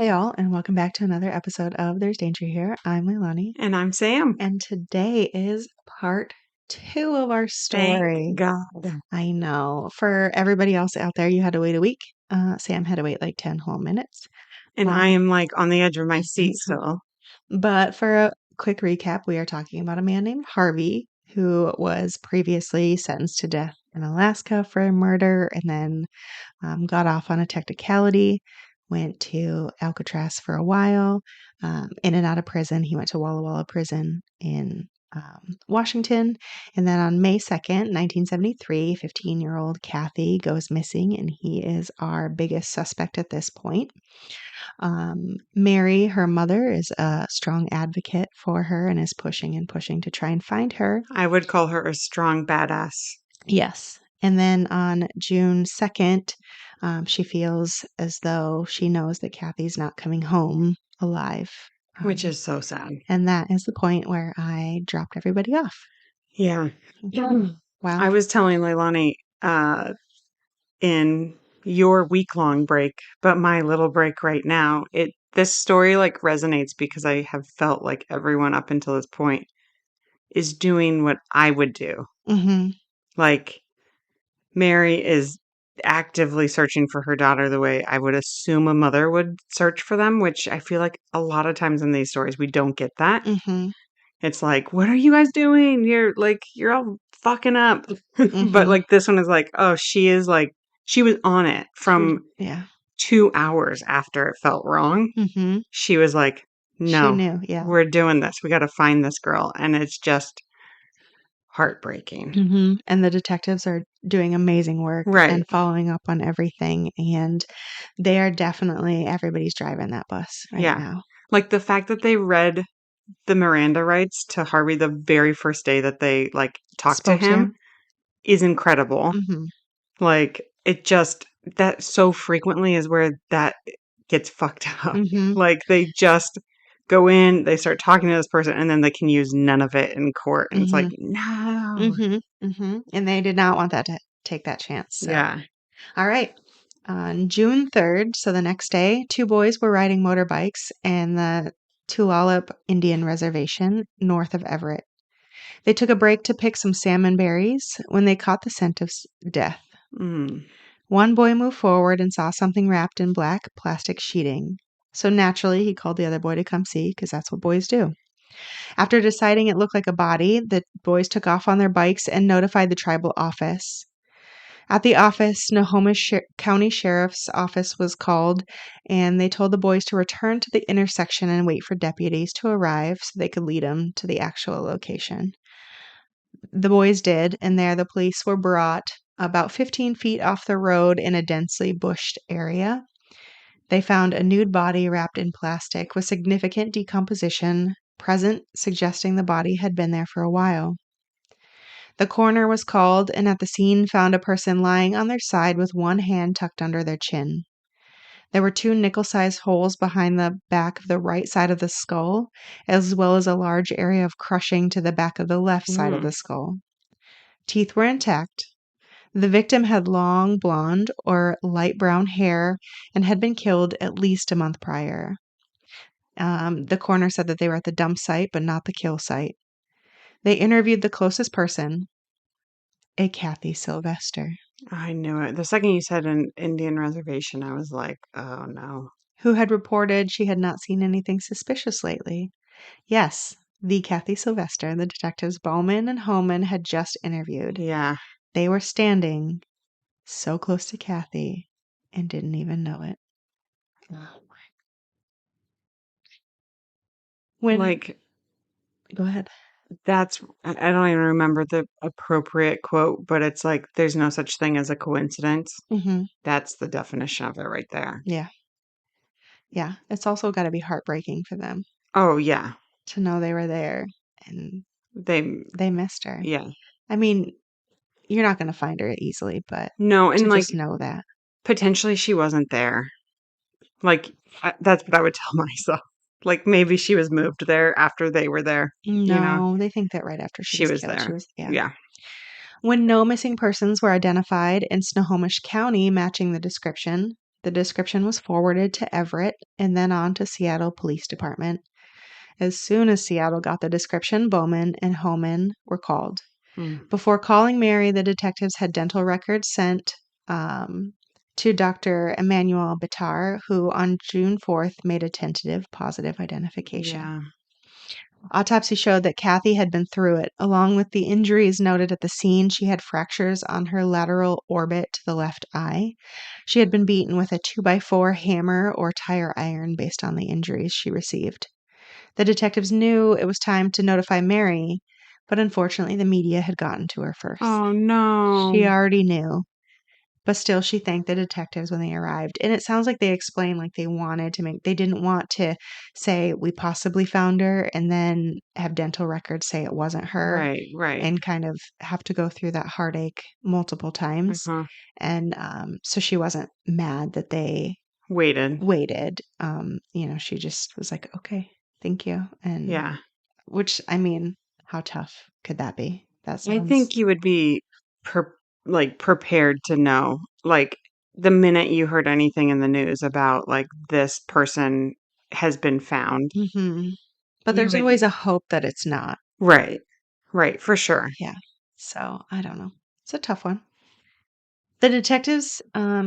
Hey all, and welcome back to another episode of There's Danger Here. I'm Leilani, And I'm Sam. and today is part 2 of our Thank story. God. I know. For everybody else out there, you had to wait a week. Sam had to wait like 10 whole minutes. And I am like on the edge of my seat still. But for a quick recap, we are talking about a man named Harvey who was previously sentenced to death in Alaska for murder and then got off on a technicality, went to Alcatraz for a while, in and out of prison. He went to Walla Walla Prison in Washington. And then on May 2nd, 1973, 15-year-old Kathy goes missing, and he is our biggest suspect at this point. Mary, her mother, is a strong advocate for her and is pushing and pushing to try and find her. I would call her a strong badass. Yes. And then on June 2nd, she feels as though she knows that Kathy's not coming home alive. Which is so sad. And that is the point where I dropped everybody off. Yeah. Wow. I was telling Leilani in your week-long break, but my little break right now, this story like resonates because I have felt like everyone up until this point is doing what I would do. Mm-hmm. Like Mary is actively searching for her daughter the way I would assume a mother would search for them, which I feel like a lot of times in these stories we don't get that. Mm-hmm. It's like, what are you guys doing? You're all fucking up. But like this one is like, oh, she was on it from 2 hours after it felt wrong. Mm-hmm. She was like, no, she knew. Yeah. we're doing this. We got to find this girl. And it's just heartbreaking. Mm-hmm. And the detectives are doing amazing work and following up on everything. And they are definitely, everybody's driving that bus right now. Like the fact that they read the Miranda rights to Harvey the very first day that they like talked to him is incredible. Mm-hmm. Like it just, that so frequently is where that gets fucked up. Mm-hmm. Like they just go in, they start talking to this person, and then they can use none of it in court. And it's like, no. Mm-hmm. Mm-hmm. And they did not want that to take that chance. So. Yeah. All right. On June 3rd, so the next day, 2 boys were riding motorbikes in the Tulalip Indian Reservation north of Everett. They took a break to pick some salmon berries when they caught the scent of death. One boy moved forward and saw something wrapped in black plastic sheeting. So naturally, he called the other boy to come see, because that's what boys do. After deciding it looked like a body, the boys took off on their bikes and notified the tribal office. At the office, Snohomish County Sheriff's Office was called, and they told the boys to return to the intersection and wait for deputies to arrive so they could lead them to the actual location. The boys did, and there the police were brought about 15 feet off the road in a densely bushed area. They found a nude body wrapped in plastic with significant decomposition present, suggesting the body had been there for a while. The coroner was called and at the scene found a person lying on their side with one hand tucked under their chin. There were 2 nickel-sized holes behind the back of the right side of the skull, as well as a large area of crushing to the back of the left side of the skull. Teeth were intact. The victim had long blonde or light brown hair and had been killed at least a month prior. The coroner said that they were at the dump site, but not the kill site. They interviewed the closest person, a Kathy Sylvester. I knew it. The second you said an Indian reservation, I was like, oh no. Who had reported she had not seen anything suspicious lately. Yes, the Kathy Sylvester the detectives Bowman and Homan had just interviewed. Yeah. They were standing so close to Kathy and didn't even know it. Go ahead. I don't even remember the appropriate quote, but it's like, there's no such thing as a coincidence. Mm-hmm. That's the definition of it right there. Yeah. Yeah. It's also got to be heartbreaking for them. Oh, yeah. To know they were there and they missed her. Yeah. I mean, you're not going to find her easily, but no, and to like, just know that. Potentially she wasn't there. Like, that's what I would tell myself. Like, maybe she was moved there after they were there. No, you know? They think that right after she was killed. there. Yeah. When no missing persons were identified in Snohomish County matching the description, The description was forwarded to Everett and then on to Seattle Police Department. As soon as Seattle got the description, Bowman and Homan were called. Before calling Mary, the detectives had dental records sent to Dr. Emmanuel Bitar, who on June 4th made a tentative positive identification. Yeah. Autopsy showed that Kathy had been through it. Along with the injuries noted at the scene, she had fractures on her lateral orbit to the left eye. She had been beaten with a 2x4 hammer or tire iron based on the injuries she received. The detectives knew it was time to notify Mary, but unfortunately the media had gotten to her first. Oh, no. She already knew. But still, she thanked the detectives when they arrived. And it sounds like they explained like they didn't want to say we possibly found her and then have dental records say it wasn't her. Right. And kind of have to go through that heartache multiple times. And so she wasn't mad that they waited. She just was like, okay, thank you. And yeah. Which, I mean, how tough could that be? I think you would be prepared to know, like, the minute you heard anything in the news about, like, this person has been found. Mm-hmm. But there's always a hope that it's not. Right. Right, for sure. Yeah. So, I don't know. It's a tough one. The detectives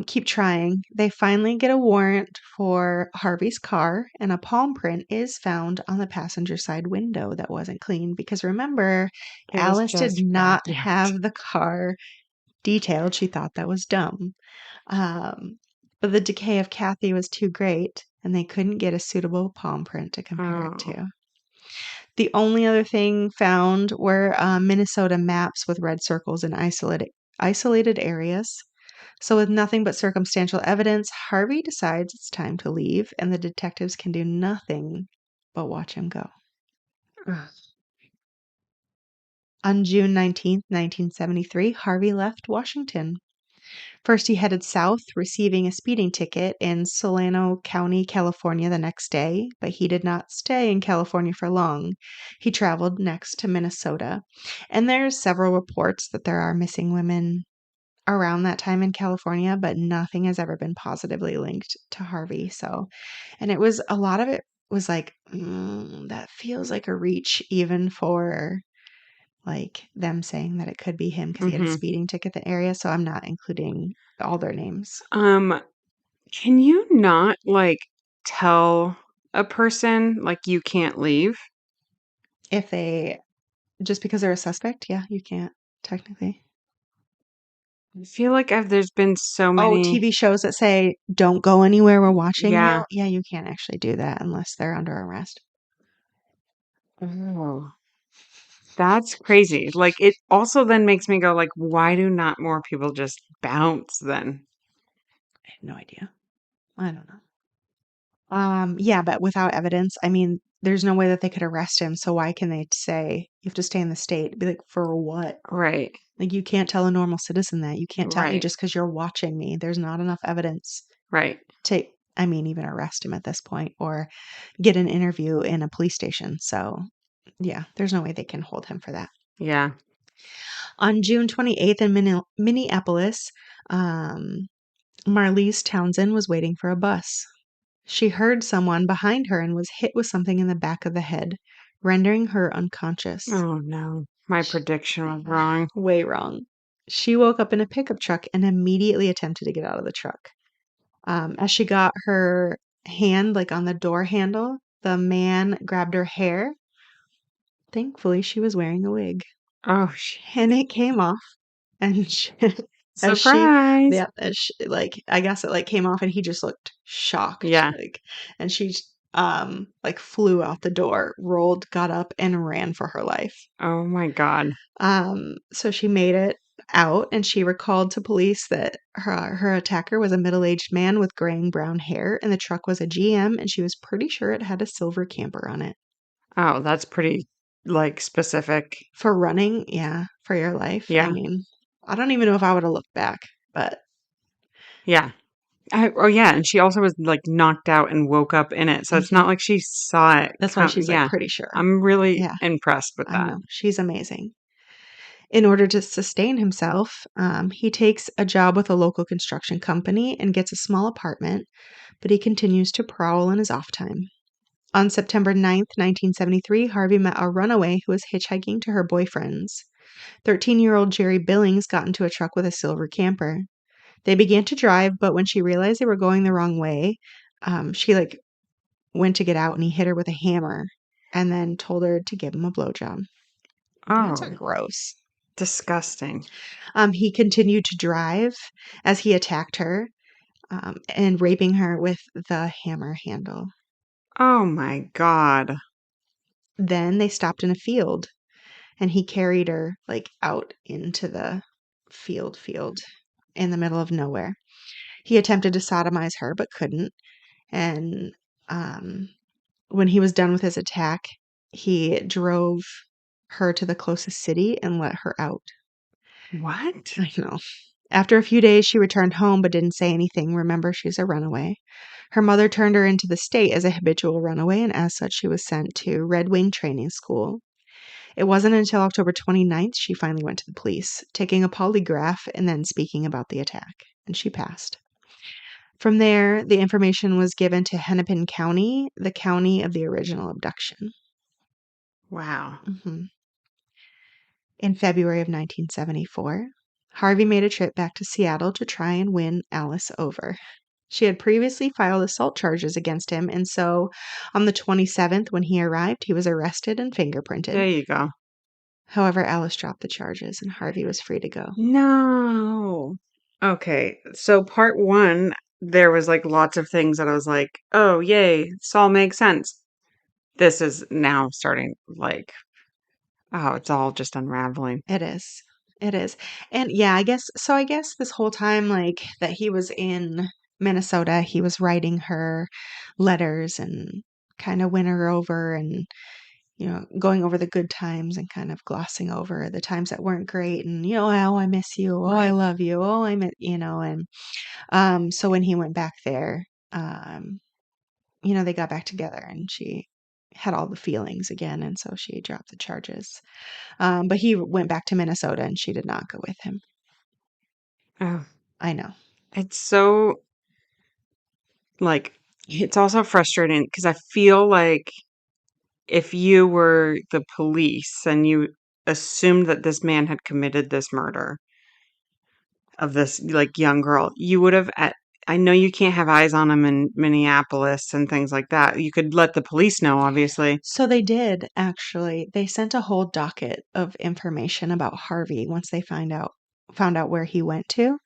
keep trying. They finally get a warrant for Harvey's car, and a palm print is found on the passenger side window that wasn't cleaned. Because remember, Alice did not have the car detailed. She thought that was dumb. But the decay of Kathy was too great, and they couldn't get a suitable palm print to compare it to. The only other thing found were Minnesota maps with red circles in isolated areas. So, with nothing but circumstantial evidence, Harvey decides it's time to leave, and the detectives can do nothing but watch him go. On June 19th, 1973, Harvey left Washington. First, he headed south, receiving a speeding ticket in Solano County, California the next day, but he did not stay in California for long. He traveled next to Minnesota. And there's several reports that there are missing women around that time in California, but nothing has ever been positively linked to Harvey. So, and it was a lot of it was like, that feels like a reach even for like them saying that it could be him because he had a speeding ticket in the area. So I'm not including all their names. Can you not like tell a person like you can't leave? If they just because they're a suspect, yeah, you can't technically. I feel like there's been so many TV shows that say don't go anywhere, we're watching Yeah. you. Yeah, you can't actually do that unless they're under arrest. Oh. That's crazy. Like, it also then makes me go, like, why do not more people just bounce then? I have no idea. I don't know. Yeah, but without evidence, I mean, there's no way that they could arrest him. So why can they say you have to stay in the state? Be like, for what? Right. Like, you can't tell a normal citizen that. You can't tell me Right. just because you're watching me. There's not enough evidence Right. to, I mean, even arrest him at this point or get an interview in a police station. So, yeah, there's no way they can hold him for that. Yeah. On June 28th in Minneapolis, Marlise Townsend was waiting for a bus. She heard someone behind her and was hit with something in the back of the head, rendering her unconscious. Oh, no. My prediction was wrong. Way wrong. She woke up in a pickup truck and immediately attempted to get out of the truck. As she got her hand like on the door handle, the man grabbed her hair. Thankfully, she was wearing a wig. Oh, and it came off. And surprise! Like I guess it like came off, and he just looked shocked. Yeah. Like, and she like flew out the door, rolled, got up, and ran for her life. Oh my God. So she made it out, and she recalled to police that her attacker was a middle-aged man with graying brown hair, and the truck was a GM, and she was pretty sure it had a silver camper on it. Oh, that's pretty like specific. For running, yeah, for your life. Yeah. I mean, I don't even know if I would have looked back, but yeah. Yeah, and she also was like knocked out and woke up in it, so it's not like she saw it. That's why she's like pretty sure. I'm really impressed with that. I know, she's amazing. In order to sustain himself, he takes a job with a local construction company and gets a small apartment, but he continues to prowl in his off time. On September 9th, 1973, Harvey met a runaway who was hitchhiking to her boyfriend's. 13-year-old Jerry Billings got into a truck with a silver camper. They began to drive, but when she realized they were going the wrong way, she went to get out and he hit her with a hammer and then told her to give him a blowjob. That's Oh, gross. disgusting. He continued to drive as he attacked her and raping her with the hammer handle. Oh my God. Then they stopped in a field and he carried her out into the field in the middle of nowhere. He attempted to sodomize her but couldn't. And when he was done with his attack, he drove her to the closest city and let her out. What? I know. After a few days, she returned home but didn't say anything. Remember, she's a runaway. Her mother turned her into the state as a habitual runaway, and as such, she was sent to Red Wing Training School. It wasn't until October 29th she finally went to the police, taking a polygraph and then speaking about the attack, and she passed. From there, the information was given to Hennepin County, the county of the original abduction. Wow. In February of 1974, Harvey made a trip back to Seattle to try and win Alice over. She had previously filed assault charges against him, and so on the 27th, when he arrived, he was arrested and fingerprinted. There you go. However, Alice dropped the charges and Harvey was free to go. No. Okay, so part one, there was lots of things that I was like, oh, yay, this all makes sense. This is now starting oh, it's all just unraveling. It is. It is. And yeah, I guess this whole time that he was in Minnesota, he was writing her letters and kind of win her over and going over the good times and kind of glossing over the times that weren't great and oh, I miss you. Oh, I love you. Oh, I miss, and so when he went back there, they got back together and she had all the feelings again and so she dropped the charges. But he went back to Minnesota and she did not go with him. Oh, I know. it's so it's also frustrating because I feel like if you were the police and you assumed that this man had committed this murder of this young girl, you would have I know you can't have eyes on him in Minneapolis and things like that. You could let the police know, obviously. So they did, actually. They sent a whole docket of information about Harvey once they found out where he went to.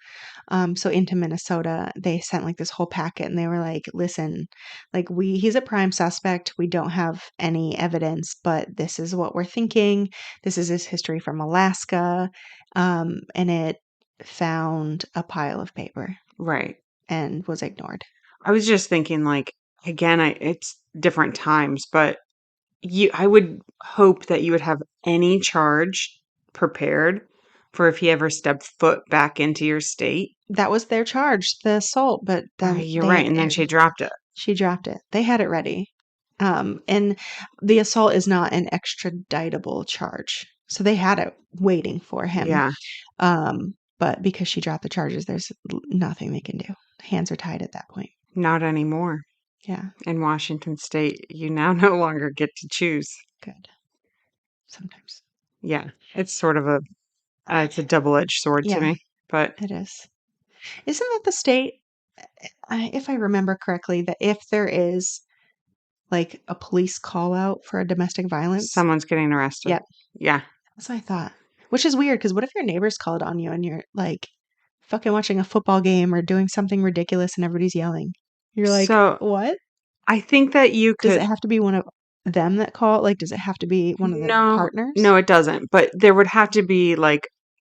So into Minnesota, they sent this whole packet and they were like, listen, he's a prime suspect. We don't have any evidence, but this is what we're thinking. This is his history from Alaska. And it found a pile of paper. Right. And was ignored. I was just thinking again, it's different times, but I would hope that you would have any charge prepared for if he ever stepped foot back into your state. That was their charge, the assault, but then you're right, and then she dropped it. She dropped it. They had it ready. And the assault is not an extraditable charge. So they had it waiting for him. Yeah. But because she dropped the charges, there's nothing they can do. Hands are tied at that point. Not anymore. Yeah. In Washington State, you now no longer get to choose. Good. Sometimes. Yeah. It's sort of it's a double-edged sword to me, but it is. Isn't that the state, if I remember correctly, that if there is a police call out for a domestic violence, someone's getting arrested? Yep. Yeah. That's what I thought. Which is weird because what if your neighbors called on you and you're fucking watching a football game or doing something ridiculous and everybody's yelling? You're like, so, what? I think that you could. Does it have to be one of them that call? Does it have to be one of the partners? No, it doesn't. But there would have to be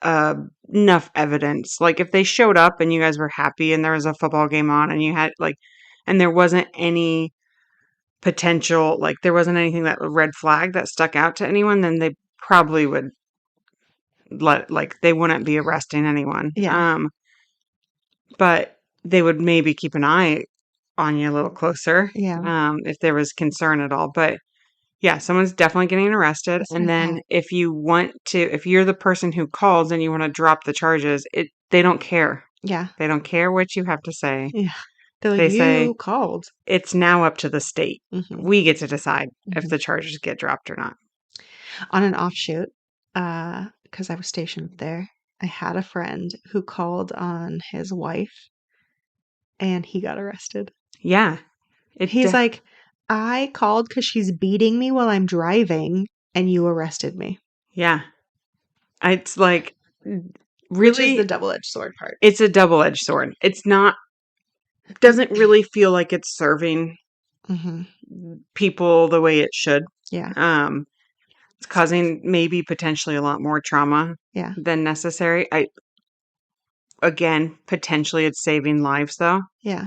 enough evidence. If they showed up and you guys were happy and there was a football game on and you had and there wasn't any potential, there wasn't anything that red flag that stuck out to anyone, then they probably would they wouldn't be arresting anyone. Yeah. But they would maybe keep an eye on you a little closer. Yeah. If there was concern at all. But Yeah, someone's definitely getting arrested. That's what And I then thought. if you're the person who calls and you want to drop the charges, they don't care. Yeah. They don't care what you have to say. Yeah. They're like, They say you called. it's now up to the state. Mhm. We get to decide if Mhm. the charges get dropped or not. On an offshoot, because I was stationed there, I had a friend who called on his wife and he got arrested. Yeah. He's like, I called because she's beating me while I'm driving and you arrested me. Yeah. It's like, Which is the really, double-edged sword part. it's a double-edged sword. It's not, doesn't really feel like it's serving Mhm. people the way it should. Yeah. It's causing maybe potentially a lot more trauma Yeah. than necessary. Again, potentially it's saving lives though. Yeah.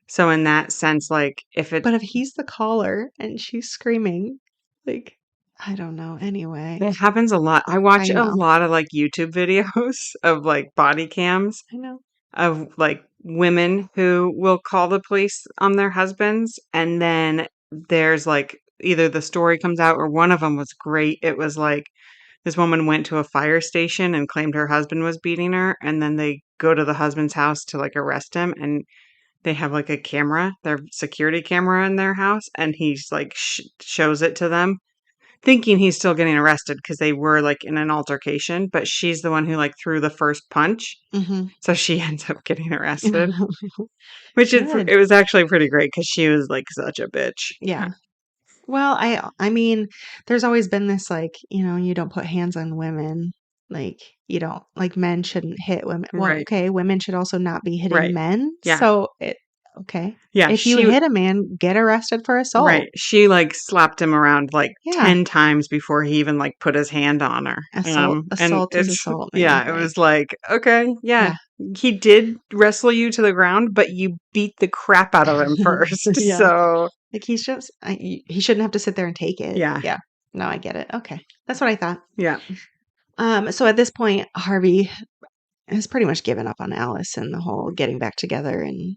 So in that sense, like But if he's the caller and she's screaming, like, I don't know. Anyway, it happens a lot. I watch I a know. lot of like YouTube videos of like body cams I know. of like women who will call the police on their husbands, and then there's like either the story comes out or one of them was great. It was like this woman went to a fire station and claimed her husband was beating her, and then they go to the husband's house to like arrest him, and they have like a camera, their security camera in their house, and he's like shows it to them thinking he's still getting arrested because they were like in an altercation, but she's the one who like threw the first punch. Mhm. So she ends up getting arrested, which Good. it was actually pretty great because she was like such a bitch. Yeah. Well, I mean, there's always been this like, you don't put hands on women. Like, you don't like men shouldn't hit women. Well, Right. okay, women should also not be hitting Right. men. Yeah. So okay. Yeah. If you hit a man, get arrested for assault. Right. She like slapped him around like Yeah. 10 times before he even like put his hand on her. And Assault is it's, assault, man. yeah, it was like, okay, yeah, Yeah. he did wrestle you to the ground, but you beat the crap out of him first. Yeah. So, Like he shouldn't have to sit there and take it. yeah. Yeah. No, I get it. Okay. That's what I thought. Yeah. So at this point, Harvey has pretty much given up on Alice and the whole getting back together and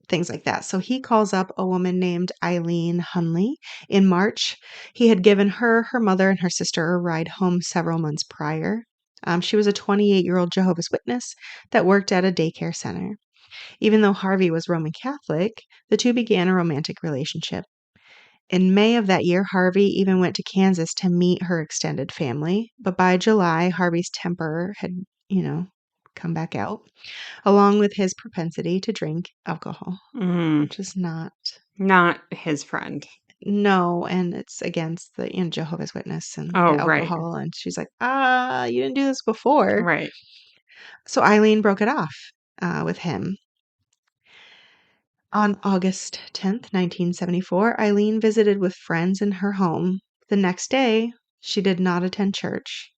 things like that. So he calls up a woman named Eileen Hunley in March. He had given her, her mother, and her sister a ride home several months prior. She was a 28-year-old Jehovah's Witness that worked at a daycare center. Even though Harvey was Roman Catholic, the two began a romantic relationship. In May of that year, Harvey even went to Kansas to meet her extended family. But by July, Harvey's temper had, come back out, along with his propensity to drink alcohol, which is not his friend. No, and it's against the Jehovah's Witness and Oh, the right. alcohol. And she's like, you didn't do this before. Right. So Eileen broke it off with him. On August 10th, 1974, Eileen visited with friends in her home. The next day, she did not attend church,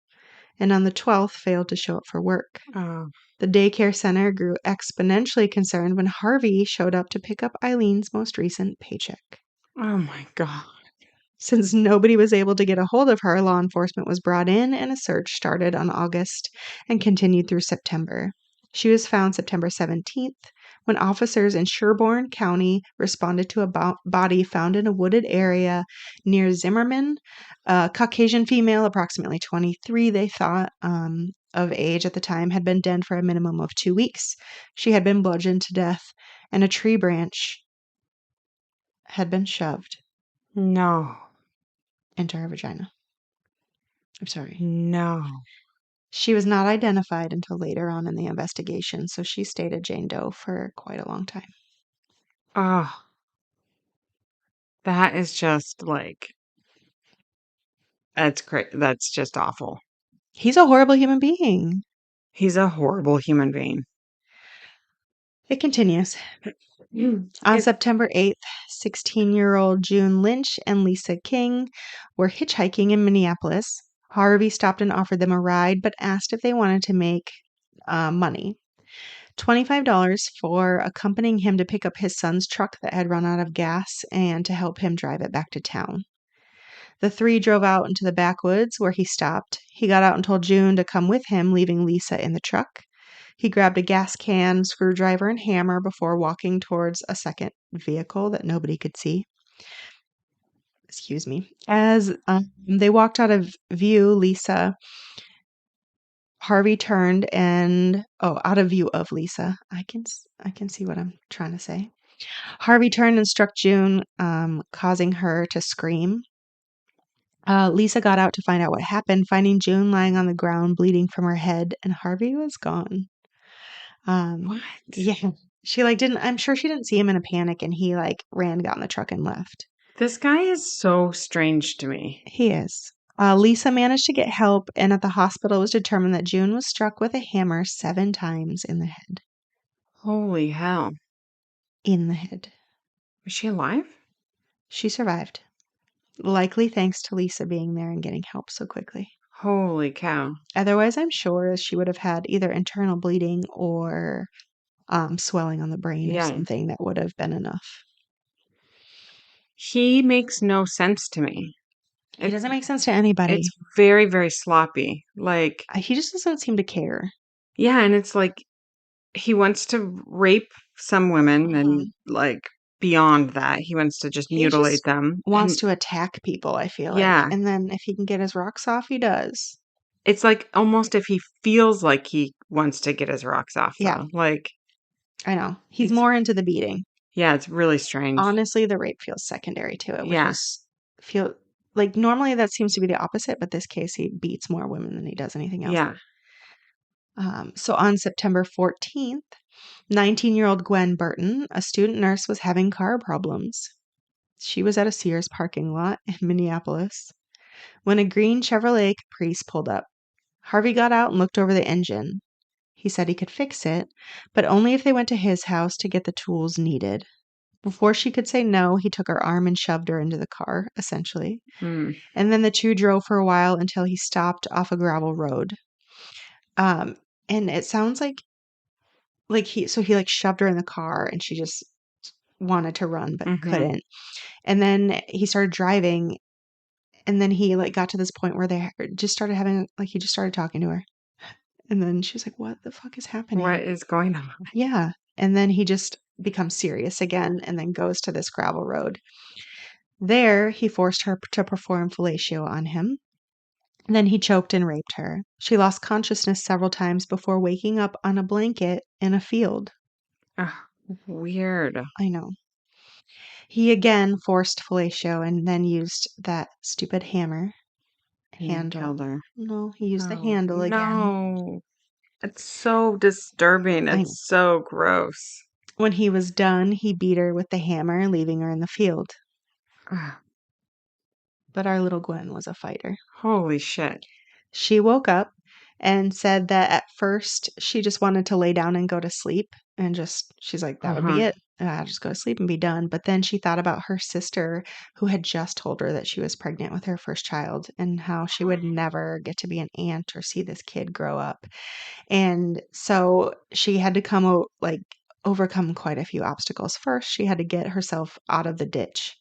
and on the 12th failed to show up for work. Oh. The daycare center grew exponentially concerned when Harvey showed up to pick up Eileen's most recent paycheck. Oh my God. Since nobody was able to get a hold of her, law enforcement was brought in and a search started on August and continued through September. She was found September 17th when officers in Sherburne County responded to a body found in a wooded area near Zimmerman. A Caucasian female, approximately 23, they thought, of age at the time, had been dead for a minimum of 2 weeks. She had been bludgeoned to death, and a tree branch had been shoved No. into her vagina. I'm sorry. No. She was not identified until later on in the investigation, so she stayed a Jane Doe for quite a long time. Oh. That is just like, that's great. That's just awful. He's a horrible human being. He's a horrible human being. It continues. On September 8th, 16-year-old June Lynch and Lisa King were hitchhiking in Minneapolis. Harvey stopped and offered them a ride, but asked if they wanted to make money. $25 for accompanying him to pick up his son's truck that had run out of gas and to help him drive it back to town. The three drove out into the backwoods where he stopped. He got out and told June to come with him, leaving Lisa in the truck. He grabbed a gas can, screwdriver, and hammer before walking towards a second vehicle that nobody could see. Excuse me. As they walked out of view, Harvey turned and out of view of Lisa. I can see what I'm trying to say. Harvey turned and struck June, causing her to scream. Lisa got out to find out what happened, finding June lying on the ground, bleeding from her head, and Harvey was gone. What? Yeah. She didn't. I'm sure she didn't see him in a panic, and he ran, got in the truck, and left. This guy is so strange to me. He is. Lisa managed to get help, and at the hospital it was determined that June was struck with a hammer 7 times in the head. Holy hell. In the head. Was she alive? She survived. Likely thanks to Lisa being there and getting help so quickly. Holy cow. Otherwise, I'm sure she would have had either internal bleeding or swelling on the brain or something that would have been enough. He makes no sense to me. He doesn't make sense to anybody. It's very, very sloppy. He just doesn't seem to care. Yeah, and it's he wants to rape some women and beyond that, he wants to just mutilate them. Wants to attack people, I feel like. And then if he can get his rocks off, he does. It's almost if he feels like he wants to get his rocks off, though. Yeah. I know. He's more into the beating. Yeah, it's really strange. Honestly, the rape feels secondary to it, which is normally that seems to be the opposite, but this case he beats more women than he does anything else. Yeah. So on September 14th, 19-year-old Gwen Burton, a student nurse, was having car problems. She was at a Sears parking lot in Minneapolis when a green Chevrolet Caprice pulled up. Harvey got out and looked over the engine. He said he could fix it, but only if they went to his house to get the tools needed. Before she could say no, he took her arm and shoved her into the car, essentially. And then the two drove for a while until he stopped off a gravel road. And it sounds like he shoved her in the car and she just wanted to run but couldn't. And then he started driving, and then he got to this point where they just started having he just started talking to her. And then she was like, "What the fuck is happening? What is going on?" Yeah. And then he just becomes serious again and then goes to this gravel road. There, he forced her to perform fellatio on him. Then he choked and raped her. She lost consciousness several times before waking up on a blanket in a field. Ugh, weird. I know. He again forced fellatio and then used that stupid hammer handle. Killed her. No, he used the handle again. No. It's so disturbing. It's so gross. When he was done, he beat her with the hammer, leaving her in the field. But our little Gwen was a fighter. Holy shit. She woke up and said that at first she just wanted to lay down and go to sleep. And she's like, that would be it. I'll just go to sleep and be done. But then she thought about her sister who had just told her that she was pregnant with her first child and how she would never get to be an aunt or see this kid grow up. And so she had to overcome quite a few obstacles. First, she had to get herself out of the ditch.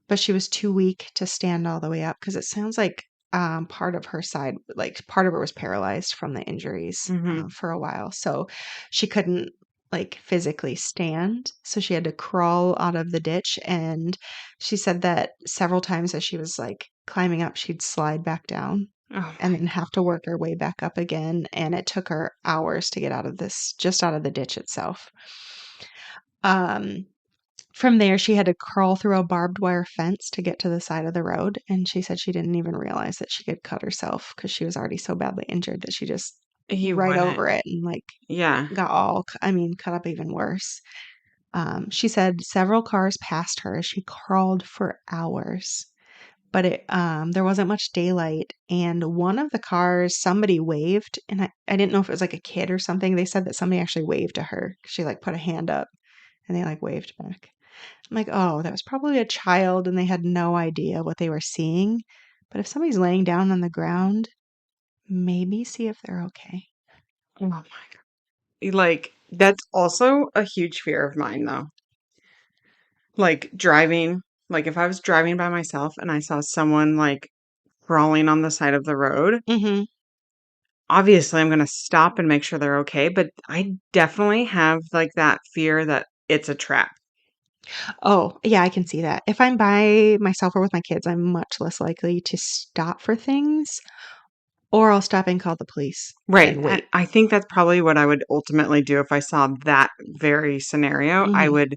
But she was too weak to stand all the way up because it sounds like part of her side, part of her was paralyzed from the injuries for a while. So she couldn't physically stand. So she had to crawl out of the ditch. And she said that several times as she was climbing up, she'd slide back down and then have to work her way back up again. And it took her hours to get out of the ditch itself. From there, she had to crawl through a barbed wire fence to get to the side of the road. And she said she didn't even realize that she could cut herself because she was already so badly injured that she just right over it and got cut up even worse. She said several cars passed her as she crawled for hours. But there wasn't much daylight. And one of the cars, somebody waved. And I didn't know if it was a kid or something. They said that somebody actually waved to her. She put a hand up and they waved back. I'm like, oh, that was probably a child and they had no idea what they were seeing. But if somebody's laying down on the ground, maybe see if they're okay. Oh my God. That's also a huge fear of mine, though. Driving, if I was driving by myself and I saw someone crawling on the side of the road, obviously I'm going to stop and make sure they're okay. But I definitely have that fear that it's a trap. Oh, yeah, I can see that. If I'm by myself or with my kids, I'm much less likely to stop for things, or I'll stop and call the police Right. and And wait. I think that's probably what I would ultimately do if I saw that very scenario. I Mhm, would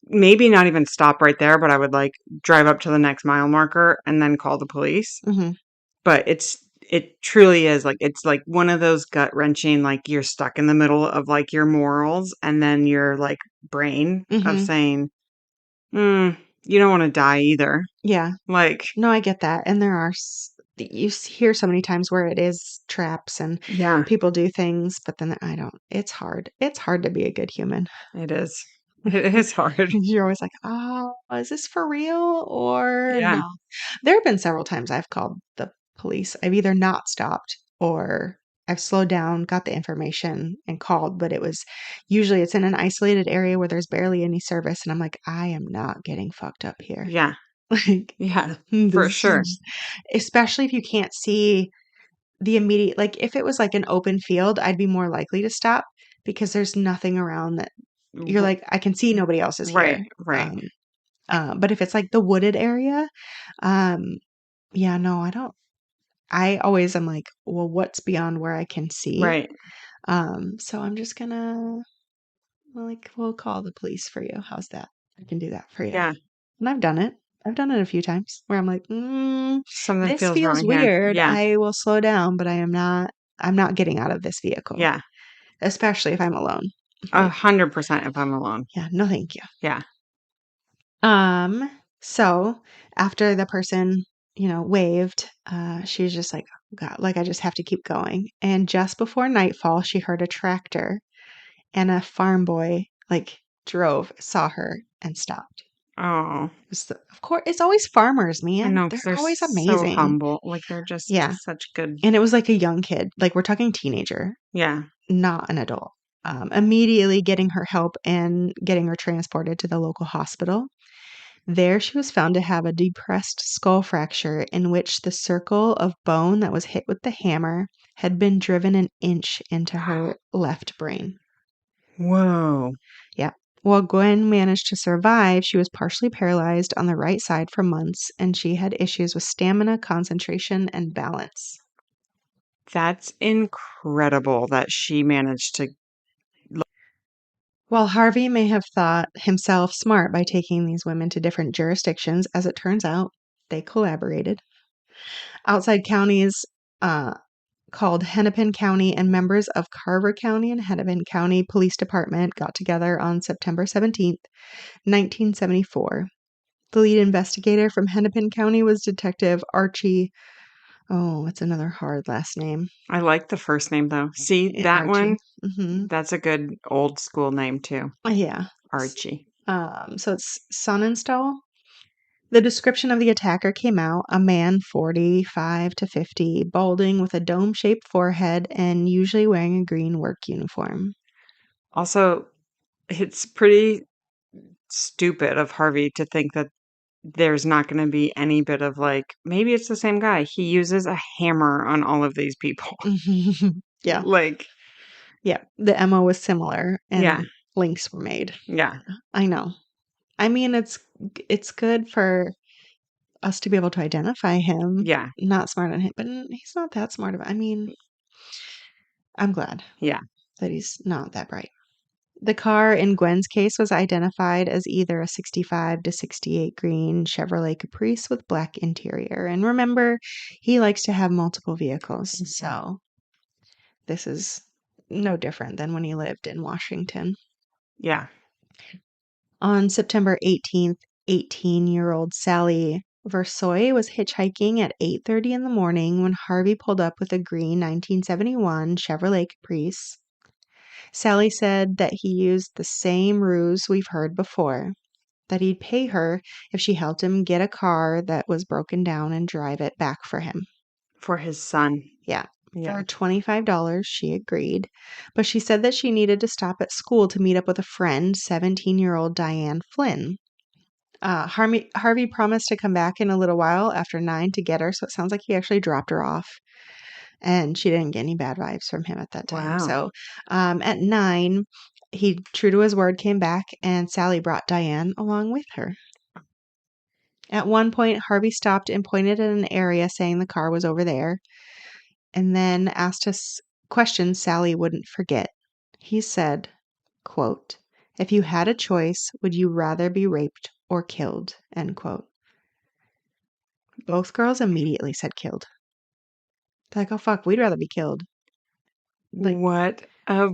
maybe not even stop right there, but I would like drive up to the next mile marker and then call the police. mhm, But it truly is like it's like one of those gut wrenching, like you're stuck in the middle of like your morals and then your like brain of mhm. saying, you don't want to die either. Yeah. Like, No, I get that, and there are hear so many times where it is traps and yeah, people do things, but then I don't it's hard. It's hard to be a good human. it is. It is hard. You're always like, "Oh, is this for real or Yeah. no?" There have been several times I've called the police. I've either not stopped or I've slowed down, got the information, and called, but usually it's in an isolated area where there's barely any service, and I'm like, "I am not getting fucked up here." Yeah. Like, Yeah. For this sure. is especially if you can't see the immediate like, if it was, like, an open field, I'd be more likely to stop because there's nothing around that you're R- like, "I can see nobody else is Right. here." Right. But if it's, like, the wooded area, um, yeah, no, I don't I always am like, "Well, what's beyond where I can see?" Right. So I'm just gonna, like, we'll call the police for you. How's that? I can do that for you. Yeah. And I've done it. I've done it a few times where I'm like, Something this feels feels wrong here. weird. Yeah. I will slow down, but I'm not getting out of this vehicle, Yeah. especially if I'm alone. Like, 100% if I'm alone. yeah, no, thank you. Yeah. So after the person, waved, she was just like, "Oh, God, like I just have to keep going." And just before nightfall, she heard a tractor and a farm boy like saw her and stopped. Oh, Of course, it's always farmers, I man. know because They're they're always so amazing. humble. Like they're just Yeah. such good. And it was like a young kid. Like we're talking teenager, Yeah. not an adult. Immediately getting her help and getting her transported to the local hospital. There, she was found to have a depressed skull fracture in which the circle of bone that was hit with the hammer had been driven an inch into her left brain. Whoa. Yeah. While Gwen managed to survive, she was partially paralyzed on the right side for months, and she had issues with stamina, concentration, and balance. That's incredible that she managed to. While Harvey may have thought himself smart by taking these women to different jurisdictions, as it turns out, they collaborated. Outside counties called Hennepin County and members of Carver County and Hennepin County Police Department got together on September 17th, 1974. The lead investigator from Hennepin County was Detective Archie. Oh, it's another hard last name. I like the first name though. See that Archie. one? Mm-hmm. That's a good old school name too. Yeah. Archie. So it's Sonnenstall. The description of the attacker came out: a man 45 to 50, balding with a dome shaped forehead and usually wearing a green work uniform. Also, it's pretty stupid of Harvey to think that there's not going to be any bit of like, maybe it's the same guy. He uses a hammer on all of these people. Yeah. Like, Yeah. The MO was similar yeah, and links were made. yeah, I know. I mean, it's good for us to be able to identify him. yeah, Not smart on him, but he's not that smart about. I mean, I'm glad yeah. that he's not that bright. The car in Gwen's case was identified as either a 65 to 68 green Chevrolet Caprice with black interior. And remember, he likes to have multiple vehicles. So this is no different than when he lived in Washington. Yeah. On September 18th, 18-year-old Sally Versoy was hitchhiking at 8:30 in the morning when Harvey pulled up with a green 1971 Chevrolet Caprice. Sally said that he used the same ruse we've heard before, that he'd pay her if she helped him get a car that was broken down and drive it back for him. For his son. Yeah. Yeah. For $25, she agreed, but she said that she needed to stop at school to meet up with a friend, 17-year-old Diane Flynn. Harvey promised to come back in a little while after 9 to get her, so it sounds like he actually dropped her off, and she didn't get any bad vibes from him at that time. Wow. So at 9, he, true to his word, came back, and Sally brought Diane along with her. At one point, Harvey stopped and pointed at an area, saying the car was over there, and then asked us questions Sally wouldn't forget. He said, quote, "If you had a choice, would you rather be raped or killed?" End quote. Both girls immediately said killed. They're like, oh, fuck, we'd rather be killed. Like, what a,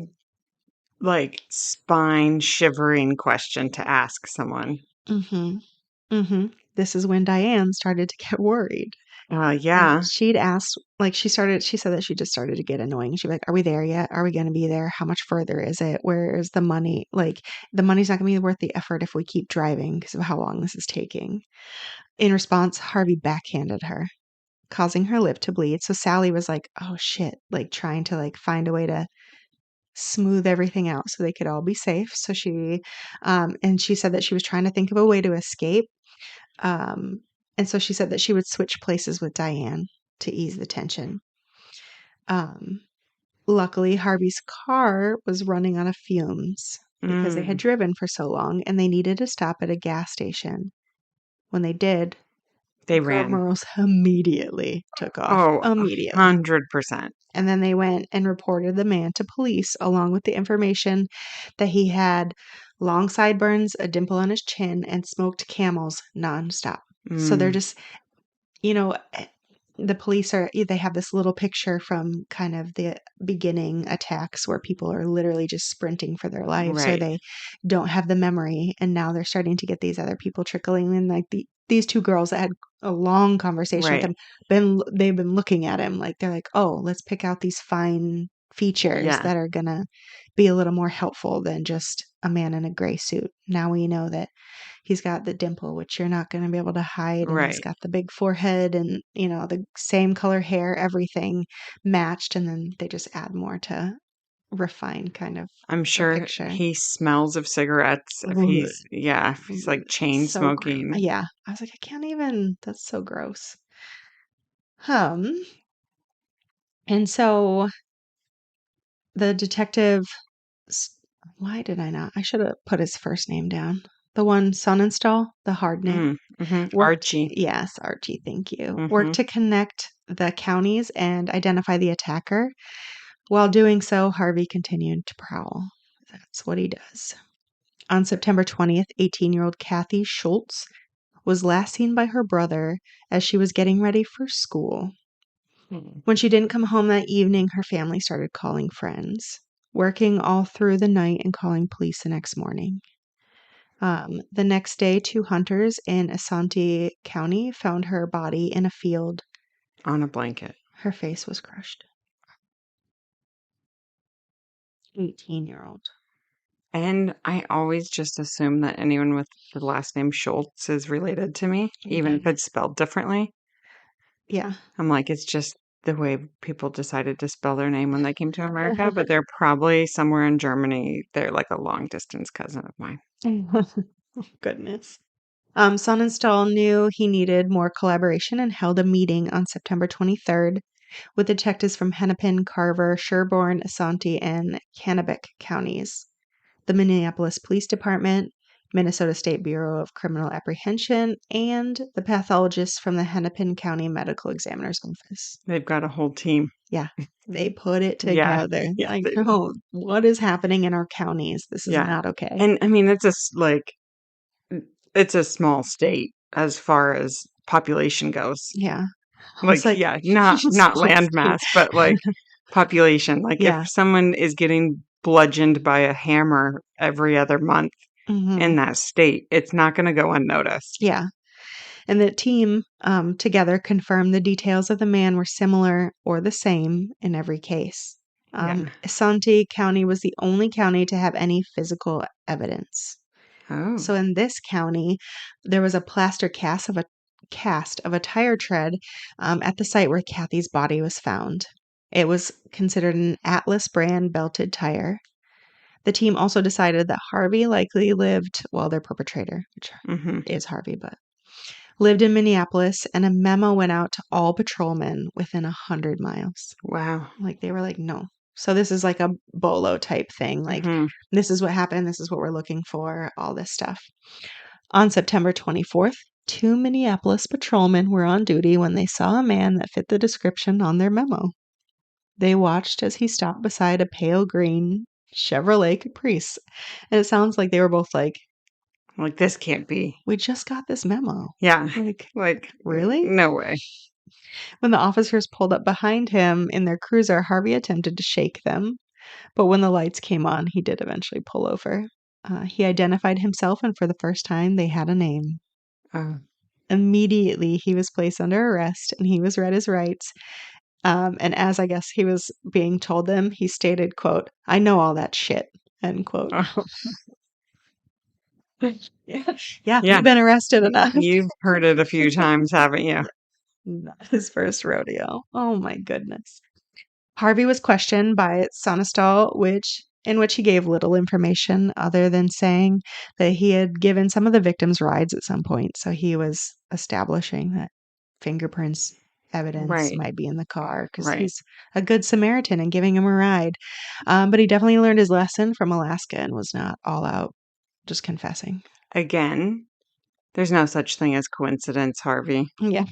like, spine-shivering question to ask someone. Mm-hmm. Mm-hmm. This is when Diane started to get worried. Yeah. And she'd asked, like, she said that she just started to get annoying. She'd be like, are we there yet? Are we going to be there? How much further is it? Where is the money? Like, the money's not going to be worth the effort if we keep driving because of how long this is taking. In response, Harvey backhanded her, causing her lip to bleed. So Sally was like, oh shit, like trying to like find a way to smooth everything out so they could all be safe. So and she said that she was trying to think of a way to escape. And so she said that she would switch places with Diane to ease the tension. Luckily, Harvey's car was running on fumes because they had driven for so long and they needed to stop at a gas station. When they did, they the ran. Morals immediately took off. Oh, immediately. 100%. And then they went and reported the man to police along with the information that he had long sideburns, a dimple on his chin, and smoked Camels nonstop. So they're just, the police they have this little picture from kind of the beginning attacks where people are literally just sprinting for their lives, or they don't have the memory. And now they're starting to get these other people trickling in, like these two girls that had a long conversation with him. They've been looking at him like, they're like, oh, let's pick out these fine features that are going to be a little more helpful than just a man in a gray suit. Now we know that he's got the dimple, which you're not going to be able to hide. And he's got the big forehead and, the same color hair, everything matched. And then they just add more to refine kind of I'm sure he smells of cigarettes if he's like chain smoking. Yeah. I was like, I can't even, that's so gross. And so the detective, why did I not? I should have put his first name down. The one, Sonnenstahl, the hard name. Archie. Yes, Archie, thank you. Worked to connect the counties and identify the attacker. While doing so, Harvey continued to prowl. That's what he does. On September 20th, 18-year-old Kathy Schultz was last seen by her brother as she was getting ready for school. When she didn't come home that evening, her family started calling friends, working all through the night and calling police the next morning. The next day, 2 hunters in Asante County found her body in a field. On a blanket. Her face was crushed. 18-year-old. And I always just assume that anyone with the last name Schultz is related to me, even if it's spelled differently. Yeah. I'm like, it's just the way people decided to spell their name when they came to America, but they're probably somewhere in Germany. They're like a long distance cousin of mine. Oh, goodness. Sonnenstahl knew he needed more collaboration and held a meeting on September 23rd with detectives from Hennepin, Carver, Sherborne, Asante, and Kennebec counties, the Minneapolis Police Department, Minnesota State Bureau of Criminal Apprehension, and the pathologists from the Hennepin County Medical Examiner's Office. They've got a whole team. Yeah, they put it together. Like, oh, what is happening in our counties? This is not okay. And I mean, it's a small state as far as population goes. Yeah. Not landmass, but like population. Like if someone is getting bludgeoned by a hammer every other month in that state, it's not going to go unnoticed. Yeah. And the team together confirmed the details of the man were similar or the same in every case. Asante County was the only county to have any physical evidence. Oh. So in this county, there was a plaster cast of a tire tread at the site where Kathy's body was found. It was considered an Atlas brand belted tire. The team also decided that Harvey likely lived, their perpetrator, which is Harvey, but lived in Minneapolis, and a memo went out to all patrolmen within 100 miles. Wow. Like, they were like, no, So this is like a bolo type thing. Like, this is what happened. This is what we're looking for, all this stuff. On September 24th, 2 Minneapolis patrolmen were on duty when they saw a man that fit the description on their memo. They watched as he stopped beside a pale green Chevrolet Caprice. And it sounds like they were both like, this can't be. We just got this memo. Yeah. Like, really? No way. When the officers pulled up behind him in their cruiser, Harvey attempted to shake them. But when the lights came on, he did eventually pull over. He identified himself, and for the first time, they had a name. Immediately, he was placed under arrest, and he was read his rights. And as I guess he was being told them, he stated, quote, "I know all that shit," end quote. Yeah, you've been arrested enough. You've heard it a few times, haven't you? Not his first rodeo. Oh my goodness. Harvey was questioned by Sonestal, in which he gave little information other than saying that he had given some of the victims rides at some point. So he was establishing that fingerprints evidence might be in the car because he's a good Samaritan and giving him a ride. But he definitely learned his lesson from Alaska and was not all out just confessing. Again, there's no such thing as coincidence, Harvey. Yeah.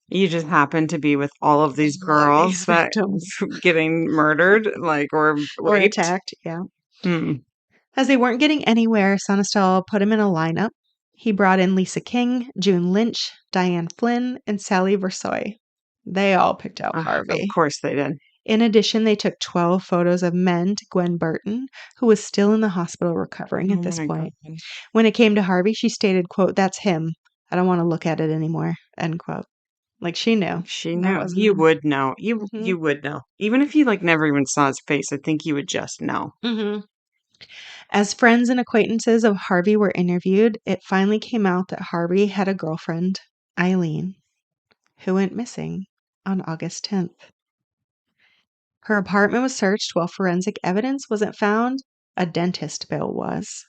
You just happen to be with all of these girls that getting murdered, or attacked. Yeah. As they weren't getting anywhere, Sonestal put him in a lineup. He brought in Lisa King, June Lynch, Diane Flynn, and Sally Versoy. They all picked out Harvey. Of course they did. In addition, they took 12 photos of men to Gwen Burton, who was still in the hospital recovering at this point. God. When it came to Harvey, she stated, quote, "That's him. I don't want to look at it anymore," end quote. Like, she knew. She knew. You would know. You would know. Even if you, never even saw his face, I think you would just know. As friends and acquaintances of Harvey were interviewed, it finally came out that Harvey had a girlfriend, Eileen, who went missing on August 10th. Her apartment was searched while forensic evidence wasn't found. A dentist bill was.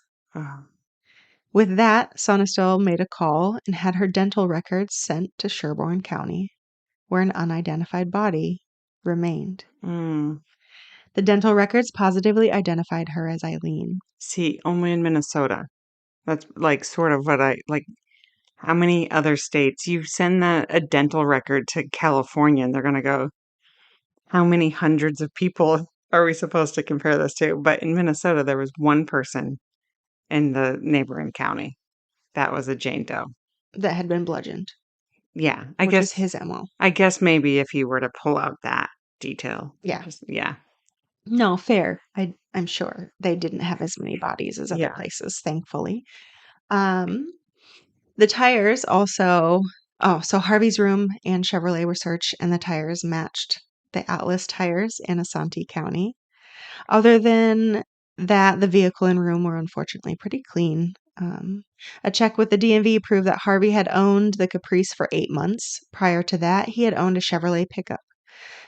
With that, Sonestal made a call and had her dental records sent to Sherburne County, where an unidentified body remained. The dental records positively identified her as Eileen. See, only in Minnesota. That's sort of what how many other states? You send a dental record to California and they're going to go, how many hundreds of people are we supposed to compare this to? But in Minnesota, there was one person in the neighboring county. That was a Jane Doe. That had been bludgeoned. Yeah. Which is his MO. I guess maybe if you were to pull out that detail. Yeah. No, fair. I'm sure they didn't have as many bodies as other places, thankfully. The tires also... so Harvey's room and Chevrolet were searched, and the tires matched the Atlas tires in Asante County. Other than that, the vehicle and room were unfortunately pretty clean. A check with the DMV proved that Harvey had owned the Caprice for 8 months. Prior to that, he had owned a Chevrolet pickup.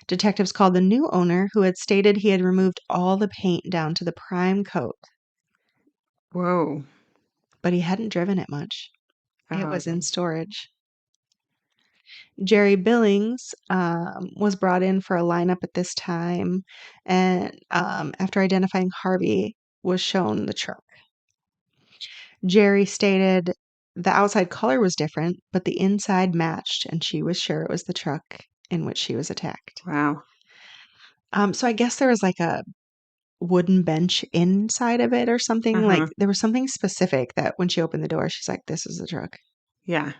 Detectives called the new owner, who had stated he had removed all the paint down to the prime coat. Whoa. But he hadn't driven it much. It was in storage. Jerry Billings was brought in for a lineup at this time, and after identifying Harvey, was shown the truck. Jerry stated the outside color was different, but the inside matched, and she was sure it was the truck in which she was attacked. Wow. So I guess there was a wooden bench inside of it or something. There was something specific that when she opened the door, she's like, "This is the truck." Yeah.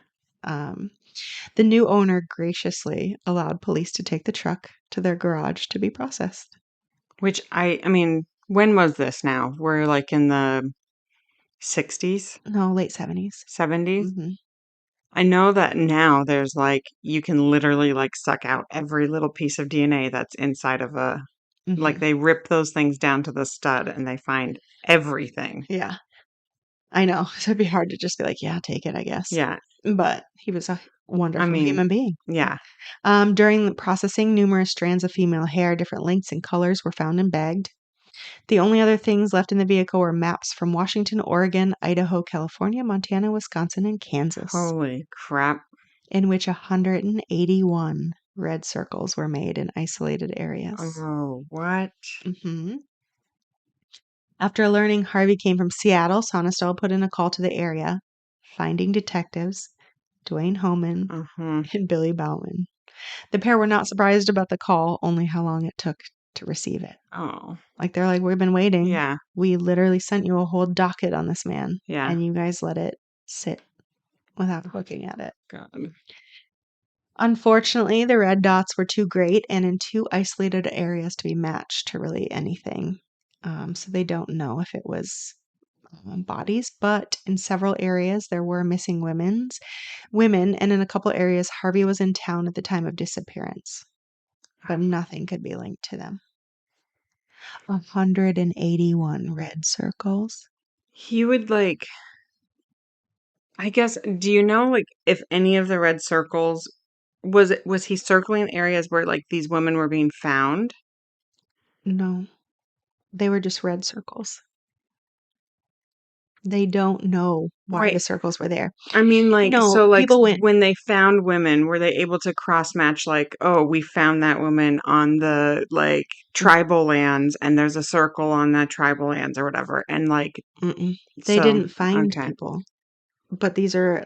The new owner graciously allowed police to take the truck to their garage to be processed. Which I mean, when was this now? We're in the 60s? No, late 70s. 70s? I know that now there's you can literally suck out every little piece of DNA that's inside of a... they rip those things down to the stud and they find everything. Yeah. I know. So it'd be hard to just be like, yeah, take it, I guess. Yeah. But he was a wonderful human being. Yeah. During the processing, numerous strands of female hair, different lengths and colors, were found and bagged. The only other things left in the vehicle were maps from Washington, Oregon, Idaho, California, Montana, Wisconsin, and Kansas. Holy crap. In which 181 red circles were made in isolated areas. Oh, what? Mm-hmm. After learning Harvey came from Seattle, Sonistel put in a call to the area, finding detectives Dwayne Homan and Billy Bauman. The pair were not surprised about the call, only how long it took to receive it. Oh. Like, they're like, we've been waiting. Yeah. We literally sent you a whole docket on this man. Yeah. And you guys let it sit without looking at it. God. Unfortunately, the red dots were too great and in too isolated areas to be matched to really anything. So they don't know if it was bodies, but in several areas there were missing women, and in a couple areas Harvey was in town at the time of disappearance, but nothing could be linked to them. 181 red circles. He would I guess, do you know if any of the red circles was he circling areas where these women were being found? No. They were just red circles. They don't know why the circles were there. I mean, people went. When they found women, were they able to cross match oh, we found that woman on the tribal lands and there's a circle on that tribal lands or whatever. And they didn't find people. But these are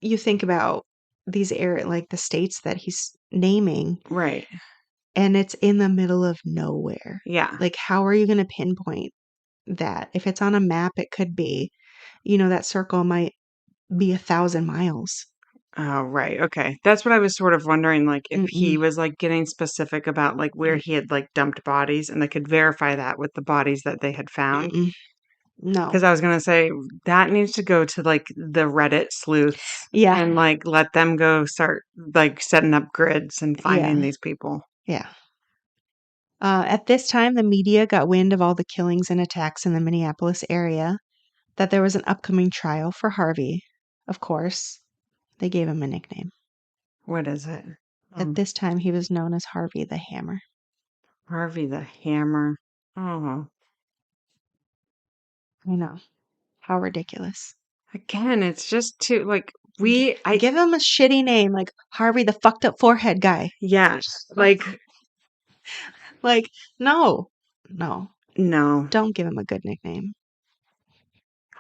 you think about these the states that he's naming. Right. And it's in the middle of nowhere. Yeah. How are you going to pinpoint that? If it's on a map, it could be, that circle might be 1,000 miles. Oh, right. Okay. That's what I was sort of wondering, if he was getting specific about where he had dumped bodies and they could verify that with the bodies that they had found. No. Because I was going to say that needs to go to the Reddit sleuths. Yeah. And let them go start setting up grids and finding these people. Yeah. At this time, the media got wind of all the killings and attacks in the Minneapolis area, that there was an upcoming trial for Harvey. Of course, they gave him a nickname. What is it? At this time, he was known as Harvey the Hammer. Harvey the Hammer. Oh. I know. How ridiculous. Again, it's just too, give him a shitty name, like Harvey the fucked up forehead guy. Yeah. No. No. Don't give him a good nickname.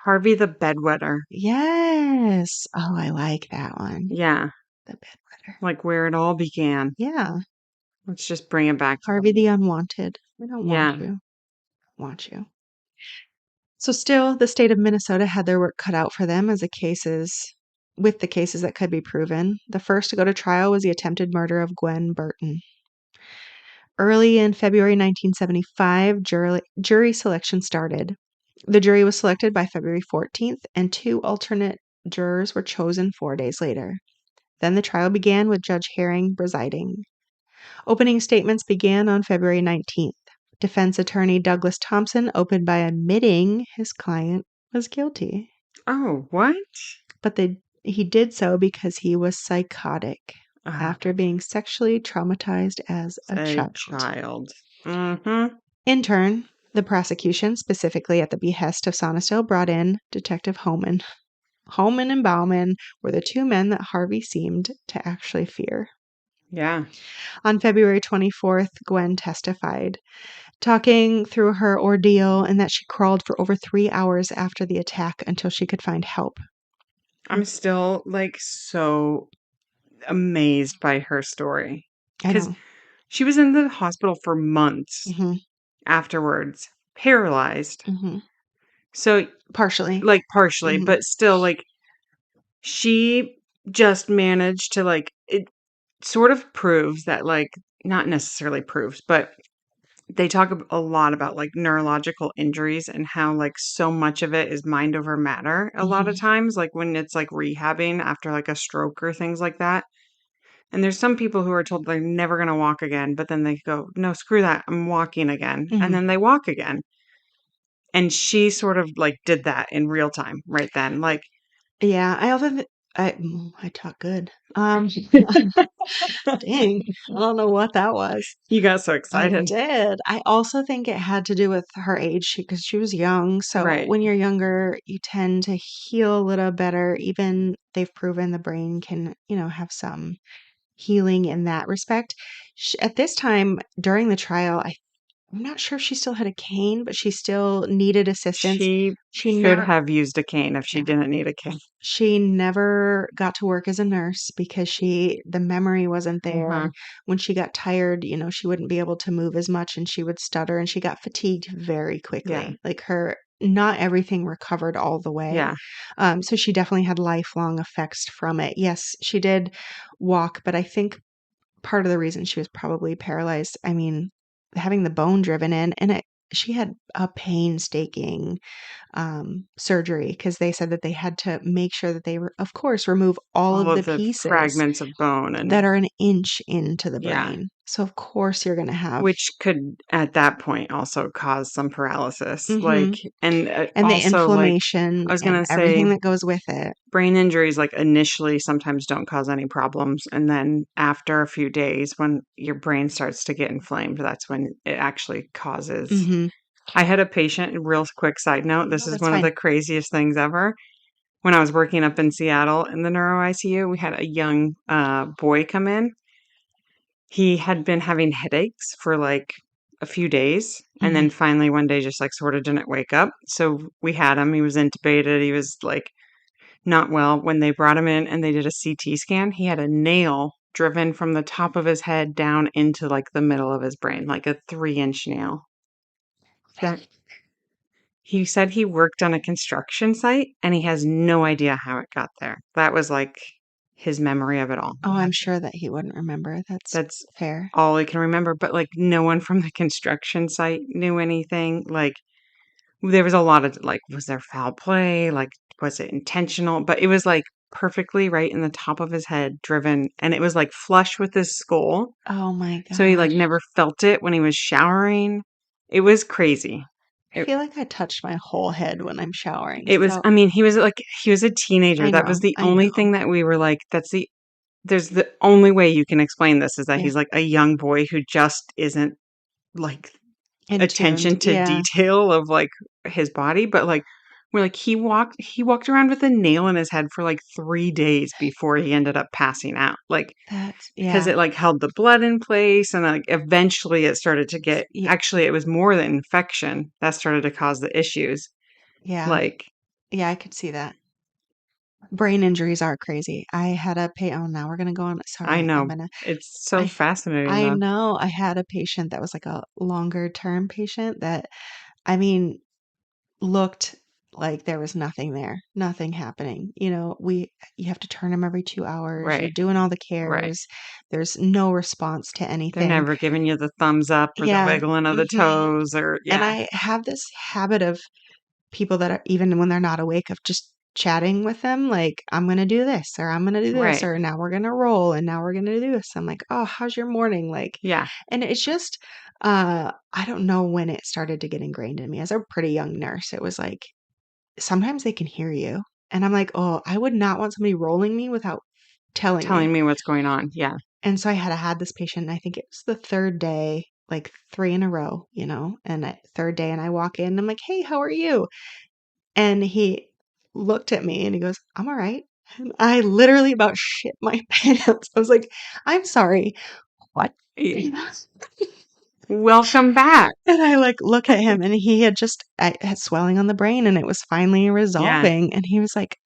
Harvey the Bedwetter. Yes. Oh, I like that one. Yeah. The Bedwetter. Where it all began. Yeah. Let's just bring it back. Harvey the Unwanted. We don't want you. Want you. So still, the state of Minnesota had their work cut out for them with the cases that could be proven. The first to go to trial was the attempted murder of Gwen Burton. Early in February 1975, jury selection started. The jury was selected by February 14th, and 2 alternate jurors were chosen 4 days later. Then the trial began with Judge Herring presiding. Opening statements began on February 19th. Defense attorney Douglas Thompson opened by admitting his client was guilty. Oh, what? But he did so because he was psychotic after being sexually traumatized as a child. Mm-hmm. In turn, the prosecution, specifically at the behest of Sonistel, brought in Detective Homan. Homan and Bauman were the 2 men that Harvey seemed to actually fear. Yeah. On February 24th, Gwen testified, talking through her ordeal and that she crawled for over 3 hours after the attack until she could find help. I'm still so amazed by her story. Because she was in the hospital for months afterwards, paralyzed. So partially, but still she just managed to it sort of proves that not necessarily proves, but they talk a lot about neurological injuries and how so much of it is mind over matter a lot of times, when it's rehabbing after a stroke or things like that. And there's some people who are told they're never going to walk again, but then they go, no, screw that, I'm walking again. And then they walk again. And she sort of did that in real time right then. Yeah, I talk good. Dang, I don't know what that was. You got so excited. I did. I also think it had to do with her age because she was young. So when you're younger, you tend to heal a little better. Even they've proven the brain can, have some healing in that respect. At this time during the trial, I'm not sure if she still had a cane, but she still needed assistance. She She should never, have used a cane if she yeah, didn't need a cane. she never got to work as a nurse because the memory wasn't there. Mhm. And when she got tired, she wouldn't be able to move as much and she would stutter and she got fatigued very Yeah. quickly. Like not everything recovered all the way. Yeah. So she definitely had lifelong effects from it. Yes, she did walk, but I think part of the reason she was probably paralyzed, I mean, having the bone driven in, and she had a painstaking surgery because they said that they had to make sure that they were, of course, remove all All of the of the pieces fragments of bone that and are an inch into the yeah, brain. So of course you're going to have, which could at that point also cause some paralysis. hmm Like, and and the also like inflammation I was and gonna say, everything that goes with it. brain injuries like initially sometimes don't cause any problems, and then after a few days, when your brain starts to get inflamed, that's when it actually causes. Hmm. I had a patient. Real quick side note: this No, is that's one of fine. the craziest things ever. When I was working up in Seattle in the neuro ICU, we had a young boy come in. He had been having headaches for like a few days, and Hmm. then finally one day just like sort of didn't wake up. So we had him. He was intubated. He was like not well. When they brought him in and they did a CT scan, he had a nail driven from the top of his head down into like the middle of his brain, like a 3-inch nail. That he said he worked on a construction site and he has no idea how it got there. That was like his memory of it all. Oh, I'm sure that he wouldn't remember. That's That's fair. all I can remember. But like no one from the construction site knew anything. Like there was a lot of like, was there foul play? Like, was it intentional? But it was like perfectly right in the top of his head, driven, and it was like flush with his skull. Oh my So he like gosh. never felt it when he was showering. It was crazy. I feel like I touched my whole head when I'm showering. It was, So I mean, he was a teenager. I That was know, the I only know. thing that we were like, there's the only way you can explain this is that Yeah. he's like a young boy who just isn't like In tuned. attention to Yeah. detail of like his body. But like, we're like, he walked around with a nail in his head for like 3 days before he ended up passing out. Like, because Yeah. it like held the blood in place and like eventually it started to get, actually, it was more the infection that started to cause the issues. Yeah. Like, Yeah, I could see that. Brain injuries are crazy. I had oh, now we're gonna go on. I Sorry, know. It's so I, fascinating, I though. know I had a patient that was like a longer term patient that, I mean, looked like there was nothing there, nothing happening. You have to turn them every 2 hours. You're Right. doing all the Right. cares. There's no response to They're anything. never giving you the thumbs up or the Yeah. wiggling of the Hmm. toes or, And yeah. I have this habit of people that are, even when they're not awake, of just chatting with them, like, I'm gonna do this, or I'm gonna do this, Right. or now we're gonna roll, and now we're gonna do this. I'm like, oh, how's your morning? Like, Yeah. and it's just, I don't know when it started to get ingrained in me. As a pretty young nurse, it was like, sometimes they can hear you. And I'm like, oh, I would not want somebody rolling me without telling Telling me. me what's going on. Yeah. And so I had this patient, and I think it was the third day, like three in a row, and third day, and I walk in, and I'm like, hey, how are you? And he looked at me and he goes, I'm all right. And I literally about shit my pants. I was like, I'm sorry. What? Eh, welcome back. And I like look at him and he I had swelling on the brain and it was finally Yeah. resolving. And he was like,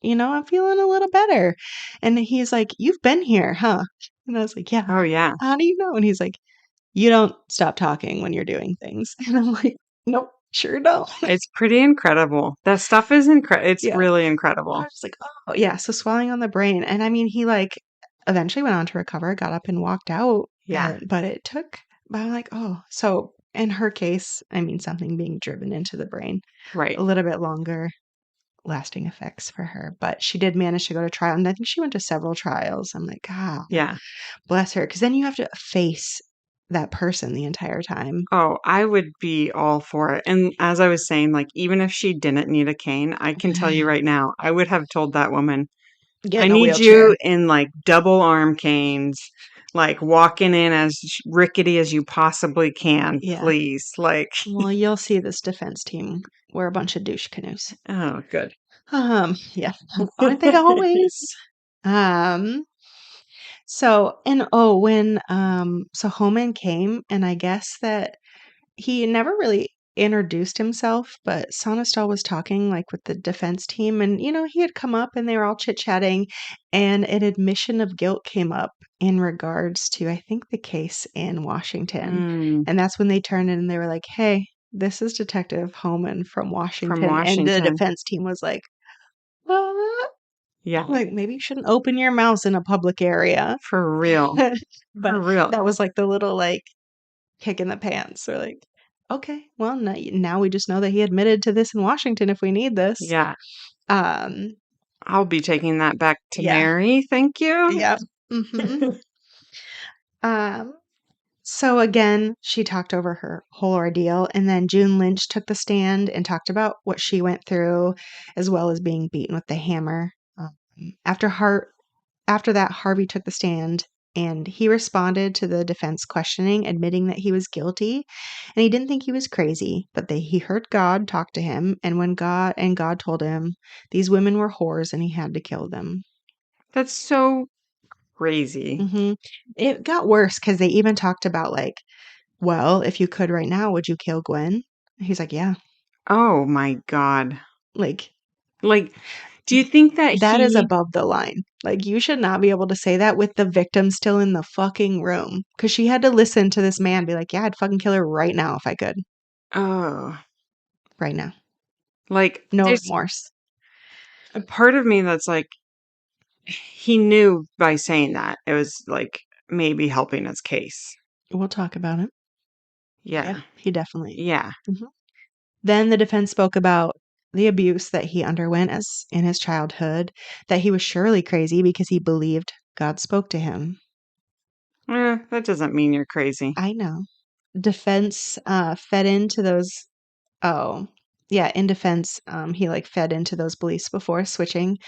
I'm feeling a little better. And he's like, you've been here, huh? And I was like, yeah. Oh, yeah. How do you know? And he's like, you don't stop talking when you're doing things. And I'm like, nope, sure don't. It's pretty incredible. That stuff is it's Yeah. really I incredible. was like, oh, yeah. So swelling on the brain. And I mean, he like eventually went on to recover, got up and walked out. Yeah. But but I'm like, oh, so in her case, I mean, something being driven into the brain, Right. a little bit longer lasting effects for her. But she did manage to go to trial. And I think she went to several trials. I'm like, Yeah. bless her. Cause then you have to face that person the entire time. Oh, I would be all for it. And as I was saying, like, even if she didn't need a cane, I can tell you right now, I would have told that woman, Get I in a need wheelchair. you in like double arm canes, like walking in as rickety as you possibly can, Yeah. please. Like, Well, you'll see this defense team. We're a bunch of douche canoes. oh, good. Yeah. Aren't they always? Um, So, so Homan came, and I guess that he never really introduced himself, but Sonestal was talking like with the defense team, and he had come up and they were all chit-chatting, and an admission of guilt came up in regards to, I think, the case in Washington. And that's when they turned in and they were like, "Hey, this is Detective Homan from From Washington." And the Washington. defense team was like, "What?" Yeah. Like, maybe you shouldn't open your mouth in a public area. For real. But For real. that was like the little like kick in the pants. Or like, okay, well, now we just know that he admitted to this in Washington if we need this. Yeah. Um, I'll be taking that back to yeah. Mary. Thank you. Yep. So again, she talked over her whole ordeal, and then June Lynch took the stand and talked about what she went through, as well as being beaten with the hammer. After that, Harvey took the stand, and he responded to the defense questioning, admitting that he was guilty, and he didn't think he was crazy, but that he heard God talk to him, and God told him these women were whores and he had to kill them. That's so crazy. It got worse because they even talked about like, well, if you could right now, would you kill Gwen? He's like, yeah. Oh my God. Like, do you think that that is above the line? Like, you should not be able to say that with the victim still in the fucking room. Because she had to listen to this man be like, yeah, I'd fucking kill her right now if I could. Oh. Right now. Like, No there's remorse. a part of me that's like, he knew by saying that it was like maybe helping his case. We'll talk about it. Yeah. He definitely. Yeah. Then the defense spoke about the abuse that he underwent as in his childhood, that he was surely crazy because he believed God spoke to him. That doesn't mean you're crazy. I know. Defense fed into those. Oh, yeah. In defense, he like fed into those beliefs before switching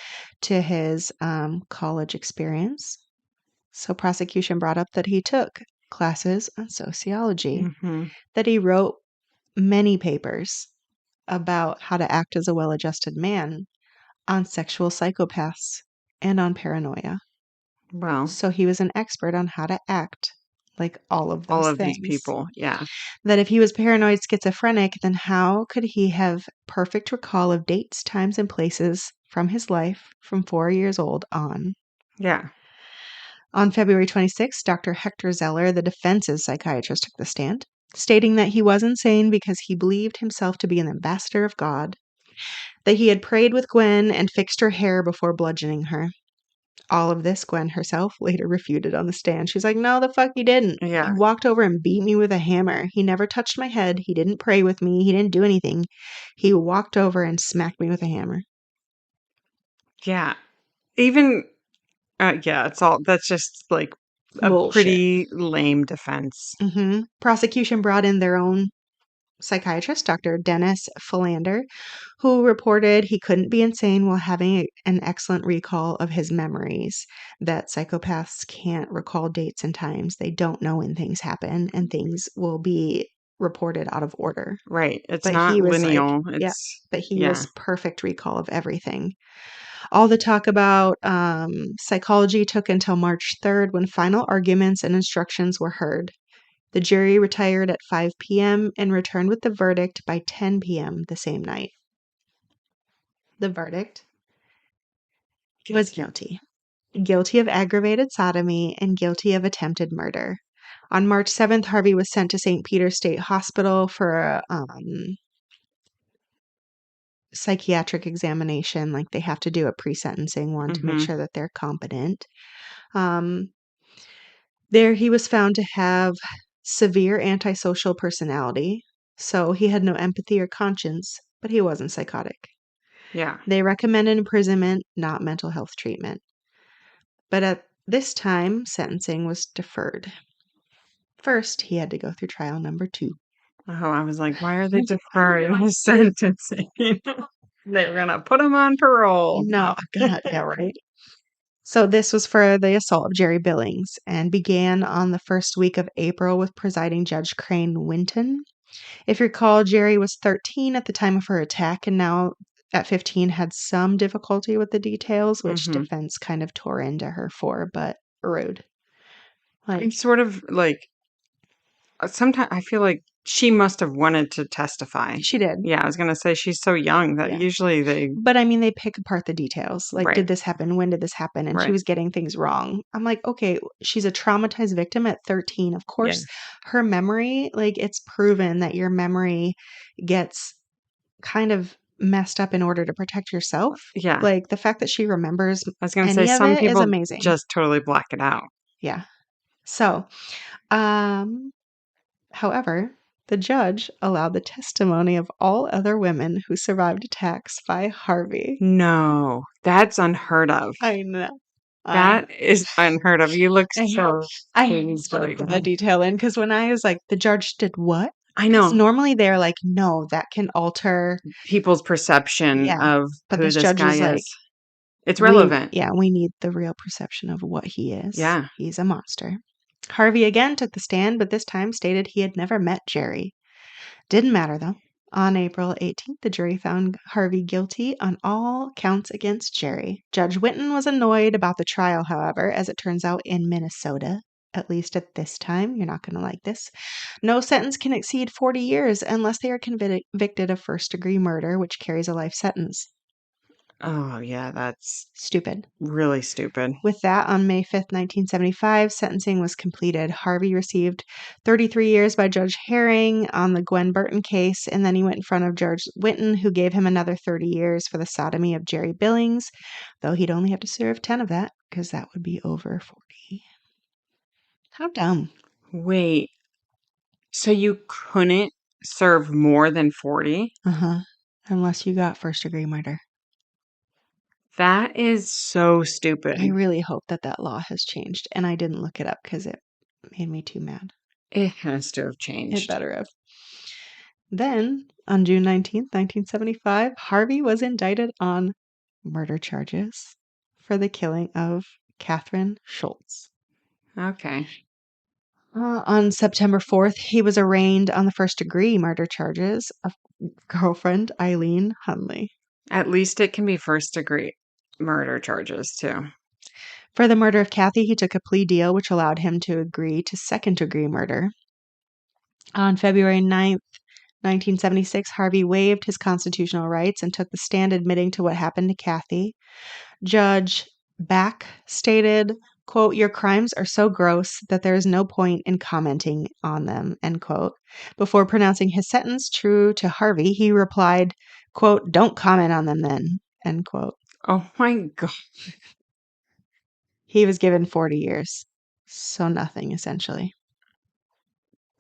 to his college experience. So prosecution brought up that he took classes on sociology, that he wrote many papers about how to act as a well-adjusted man, on sexual psychopaths, and on paranoia. Well, so he was an expert on how to act like all of those these things. people. Yeah. That if he was paranoid schizophrenic, then how could he have perfect recall of dates, times, and places from his life from 4 years old on? Yeah. On February 26th, Dr. Hector Zeller, the defense's psychiatrist, took the stand, stating that he was insane because he believed himself to be an ambassador of God, that he had prayed with Gwen and fixed her hair before bludgeoning her. All of this, Gwen herself later refuted on the stand. She's like, no, the fuck he didn't. Yeah. He walked over and beat me with a hammer. He never touched my head. He didn't pray with me. He didn't do anything. He walked over and smacked me with a hammer. Yeah. Even, that's just like a Bullshit. pretty lame defense. Prosecution brought in their own psychiatrist, Dr. Dennis Philander, who reported he couldn't be insane while having an excellent recall of his memories, that psychopaths can't recall dates and times. They don't know when things happen, and things will be reported out of order. Right. It's But not he was lineal. but he was perfect recall of everything. All the talk about psychology took until March 3rd, when final arguments and instructions were heard. The jury retired at 5 p.m. and returned with the verdict by 10 p.m. the same night. The verdict was guilty. Guilty of aggravated sodomy and guilty of attempted murder. On March 7th, Harvey was sent to St. Peter's State Hospital for a psychiatric examination. Like, they have to do a pre-sentencing one to make sure that they're competent. There he was found to have severe antisocial personality, so he had no empathy or conscience, but he wasn't psychotic. Yeah. They recommended imprisonment, not mental health treatment. But at this time, sentencing was deferred. First, he had to go through trial number 2. Oh, I was like, why are they deferring his sentencing? They were going to put him on parole. No, God, yeah, right. So this was for the assault of Jerry Billings and began on the first week of April with presiding Judge Crane Winton. If you recall, Jerry was 13 at the time of her attack, and now at 15 had some difficulty with the details, which defense kind of tore into her for, but rude. Like, sort of like, sometimes I feel like she must have wanted to testify. She did. Yeah, I was going to say she's so young that usually they... But I mean, they pick apart the details. Like, did this happen? When did this happen? And she was getting things wrong. I'm like, okay, she's a traumatized victim at 13. Of course, her memory, like, it's proven that your memory gets kind of messed up in order to protect yourself. Yeah. Like, the fact that she remembers I was going to say, some people is amazing. just totally black it out. Yeah. So, however, the judge allowed the testimony of all other women who survived attacks by Harvey. No, that's unheard of. I know. That is unheard of. You look so... I put the detail in because when I was like, the judge did what? I know. Normally they're like, no, that can alter people's perception of but who this this judge guy is like, is. It's relevant. We need the real perception of what he is. Yeah. He's a monster. Harvey again took the stand, but this time stated he had never met Jerry. Didn't matter, though. On April 18th, the jury found Harvey guilty on all counts against Jerry. Judge Whitten was annoyed about the trial, however, as it turns out in Minnesota, at least at this time. You're not going to like this. No sentence can exceed 40 years unless they are convicted of first-degree murder, which carries a life sentence. Oh, yeah, that's stupid. Really stupid. With that, on May 5th, 1975, sentencing was completed. Harvey received 33 years by Judge Herring on the Gwen Burton case, and then he went in front of Judge Whitten, who gave him another 30 years for the sodomy of Jerry Billings, though he'd only have to serve 10 of that, because that would be over 40. How dumb. Wait, so you couldn't serve more than 40? Uh-huh. Unless you got first-degree murder. That is so stupid. I really hope that law has changed, and I didn't look it up because it made me too mad. It has to have changed. It better have. Then, on June 19th, 1975, Harvey was indicted on murder charges for the killing of Catherine Schultz. Okay. On September 4th, he was arraigned on the first-degree murder charges of girlfriend Eileen Hunley. At least it can be first-degree murder charges, too. For the murder of Kathy, he took a plea deal which allowed him to agree to second-degree murder. On February 9th, 1976, Harvey waived his constitutional rights and took the stand admitting to what happened to Kathy. Judge Back stated, quote, "Your crimes are so gross that there is no point in commenting on them," end quote. Before pronouncing his sentence, true to Harvey, he replied, quote, "Don't comment on them then," end quote. Oh my God. He was given 40 years. So nothing, essentially.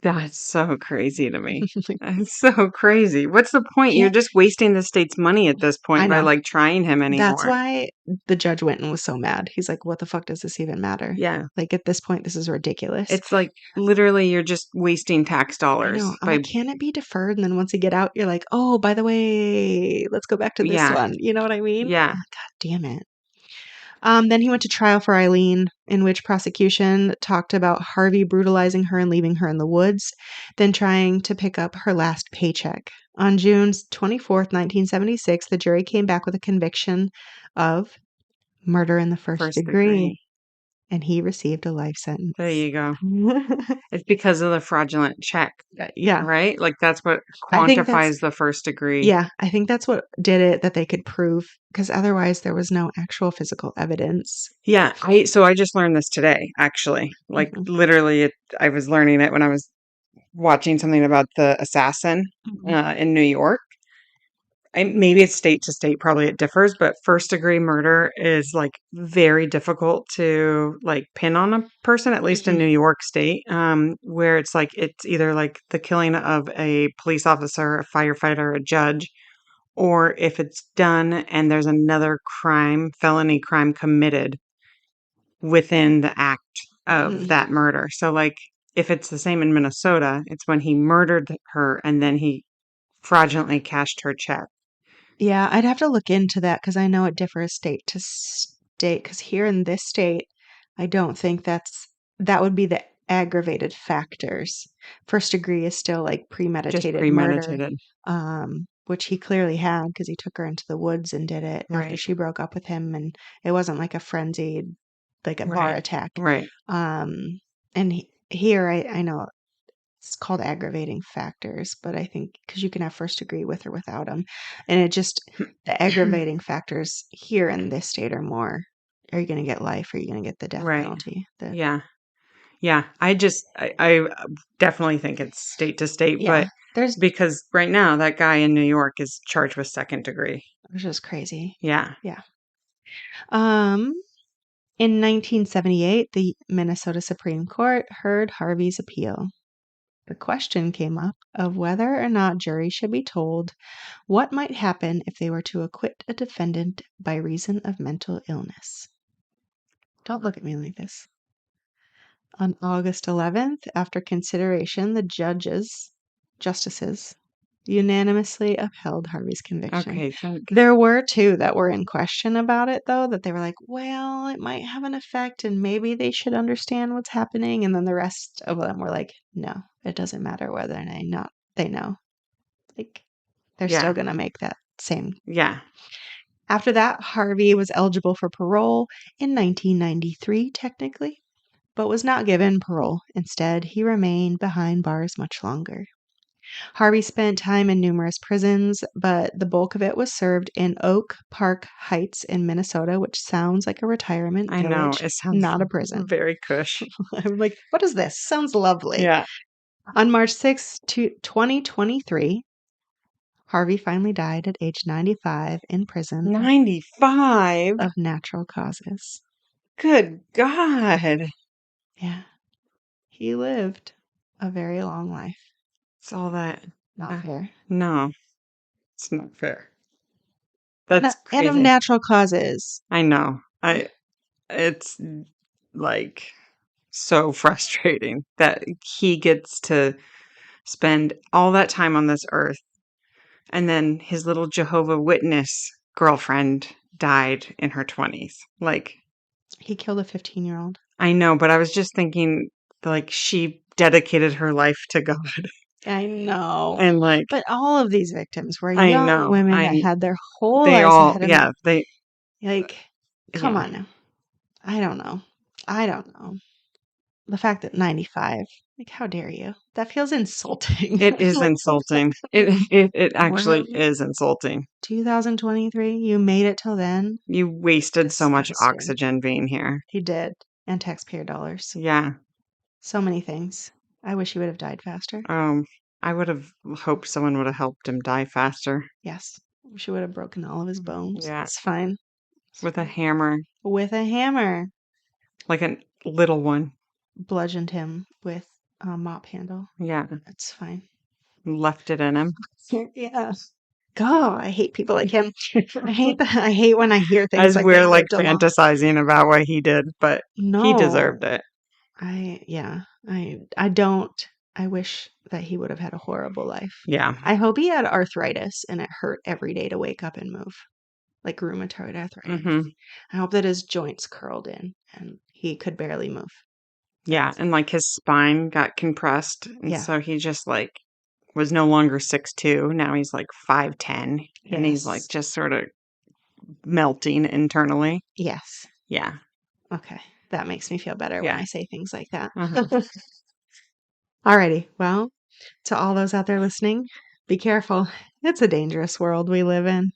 That's so crazy to me. That's so crazy. What's the point? You're just wasting the state's money at this point by like trying him anymore. That's why the Judge Whitten was so mad. He's like, what the fuck does this even matter? Yeah. Like at this point, this is ridiculous. It's like literally you're just wasting tax dollars. I know. Can it be deferred? And then once you get out, you're like, oh, by the way, let's go back to this one. You know what I mean? Yeah. God damn it. Then he went to trial for Eileen, in which prosecution talked about Harvey brutalizing her and leaving her in the woods, then trying to pick up her last paycheck. On June 24th, 1976, the jury came back with a conviction of murder in the first degree. And he received a life sentence. There you go. It's because of the fraudulent check. Yeah. Right? Like that's what quantifies the first degree. Yeah. I think that's what did it, that they could prove, because otherwise there was no actual physical evidence. Yeah. So I just learned this today, actually. Like literally, I was learning it when I was watching something about the assassin in New York. Maybe it's state to state, probably it differs, but first degree murder is like very difficult to like pin on a person, at least in New York State, where it's like it's either like the killing of a police officer, a firefighter, a judge, or if it's done and there's another felony crime committed within the act of that murder. So like if it's the same in Minnesota, it's when he murdered her and then he fraudulently cashed her check. Yeah, I'd have to look into that because I know it differs state to state. Because here in this state, I don't think that would be the aggravated factors. First degree is still like premeditated murder, which he clearly had because he took her into the woods and did it after she broke up with him, and it wasn't like a frenzied like a bar attack. Right. And here I know it's called aggravating factors, but I think because you can have first degree with or without them, and it just the aggravating factors here in this state are more. Are you going to get life? Or are you going to get the death penalty? Yeah. Yeah. I definitely think it's state to state, but because right now that guy in New York is charged with second degree. Which is crazy. Yeah. Yeah. In 1978, the Minnesota Supreme Court heard Harvey's appeal. The question came up of whether or not juries should be told what might happen if they were to acquit a defendant by reason of mental illness. Don't look at me like this. On August 11th, after consideration, the justices unanimously upheld Harvey's conviction. Okay. There were two that were in question about it, though, that they were like, well, it might have an effect and maybe they should understand what's happening. And then the rest of them were like, no, it doesn't matter whether they know. Like, they're still going to make that same. Yeah. After that, Harvey was eligible for parole in 1993, technically, but was not given parole. Instead, he remained behind bars much longer. Harvey spent time in numerous prisons, but the bulk of it was served in Oak Park Heights in Minnesota, which sounds like a retirement village. I know, it sounds not a prison. Very cush. I'm like, what is this? Sounds lovely. Yeah. On March 6, 2023, Harvey finally died at age 95 in prison. 95? Of natural causes. Good God. Yeah. He lived a very long life. It's all that. Not fair. No, it's not fair. That's crazy. And of natural causes. I know. It's like so frustrating that he gets to spend all that time on this earth, and then his little Jehovah's Witness girlfriend died in her 20s. Like, he killed a 15-year-old. I know, but I was just thinking, like, she dedicated her life to God. I know. And like, but all of these victims were young women that had their whole they lives all, ahead of yeah, them. they like, come on now. I don't know. The fact that 95, like, how dare you? That feels insulting. It is insulting. It actually is insulting. 2023, you made it till then. You wasted so much oxygen being here. He did. And taxpayer dollars. Yeah. So many things. I wish he would have died faster. I would have hoped someone would have helped him die faster. Yes. She would have broken all of his bones. Yeah. It's fine. With a hammer. With a hammer. Like a little one. Bludgeoned him with a mop handle. Yeah. That's fine. Left it in him. Yeah. God, I hate people like him. I hate when I hear things as like we're like fantasizing about what he did, but he deserved it. I wish that he would have had a horrible life. Yeah. I hope he had arthritis and it hurt every day to wake up and move. Like rheumatoid arthritis. Mm-hmm. I hope that his joints curled in and he could barely move. Yeah, and like his spine got compressed. And so he just like was no longer 6'2". Now he's like 5'10". Yes. And he's like just sort of melting internally. Yes. Yeah. Okay. That makes me feel better when I say things like that. Uh-huh. Alrighty. Well, to all those out there listening, be careful. It's a dangerous world we live in.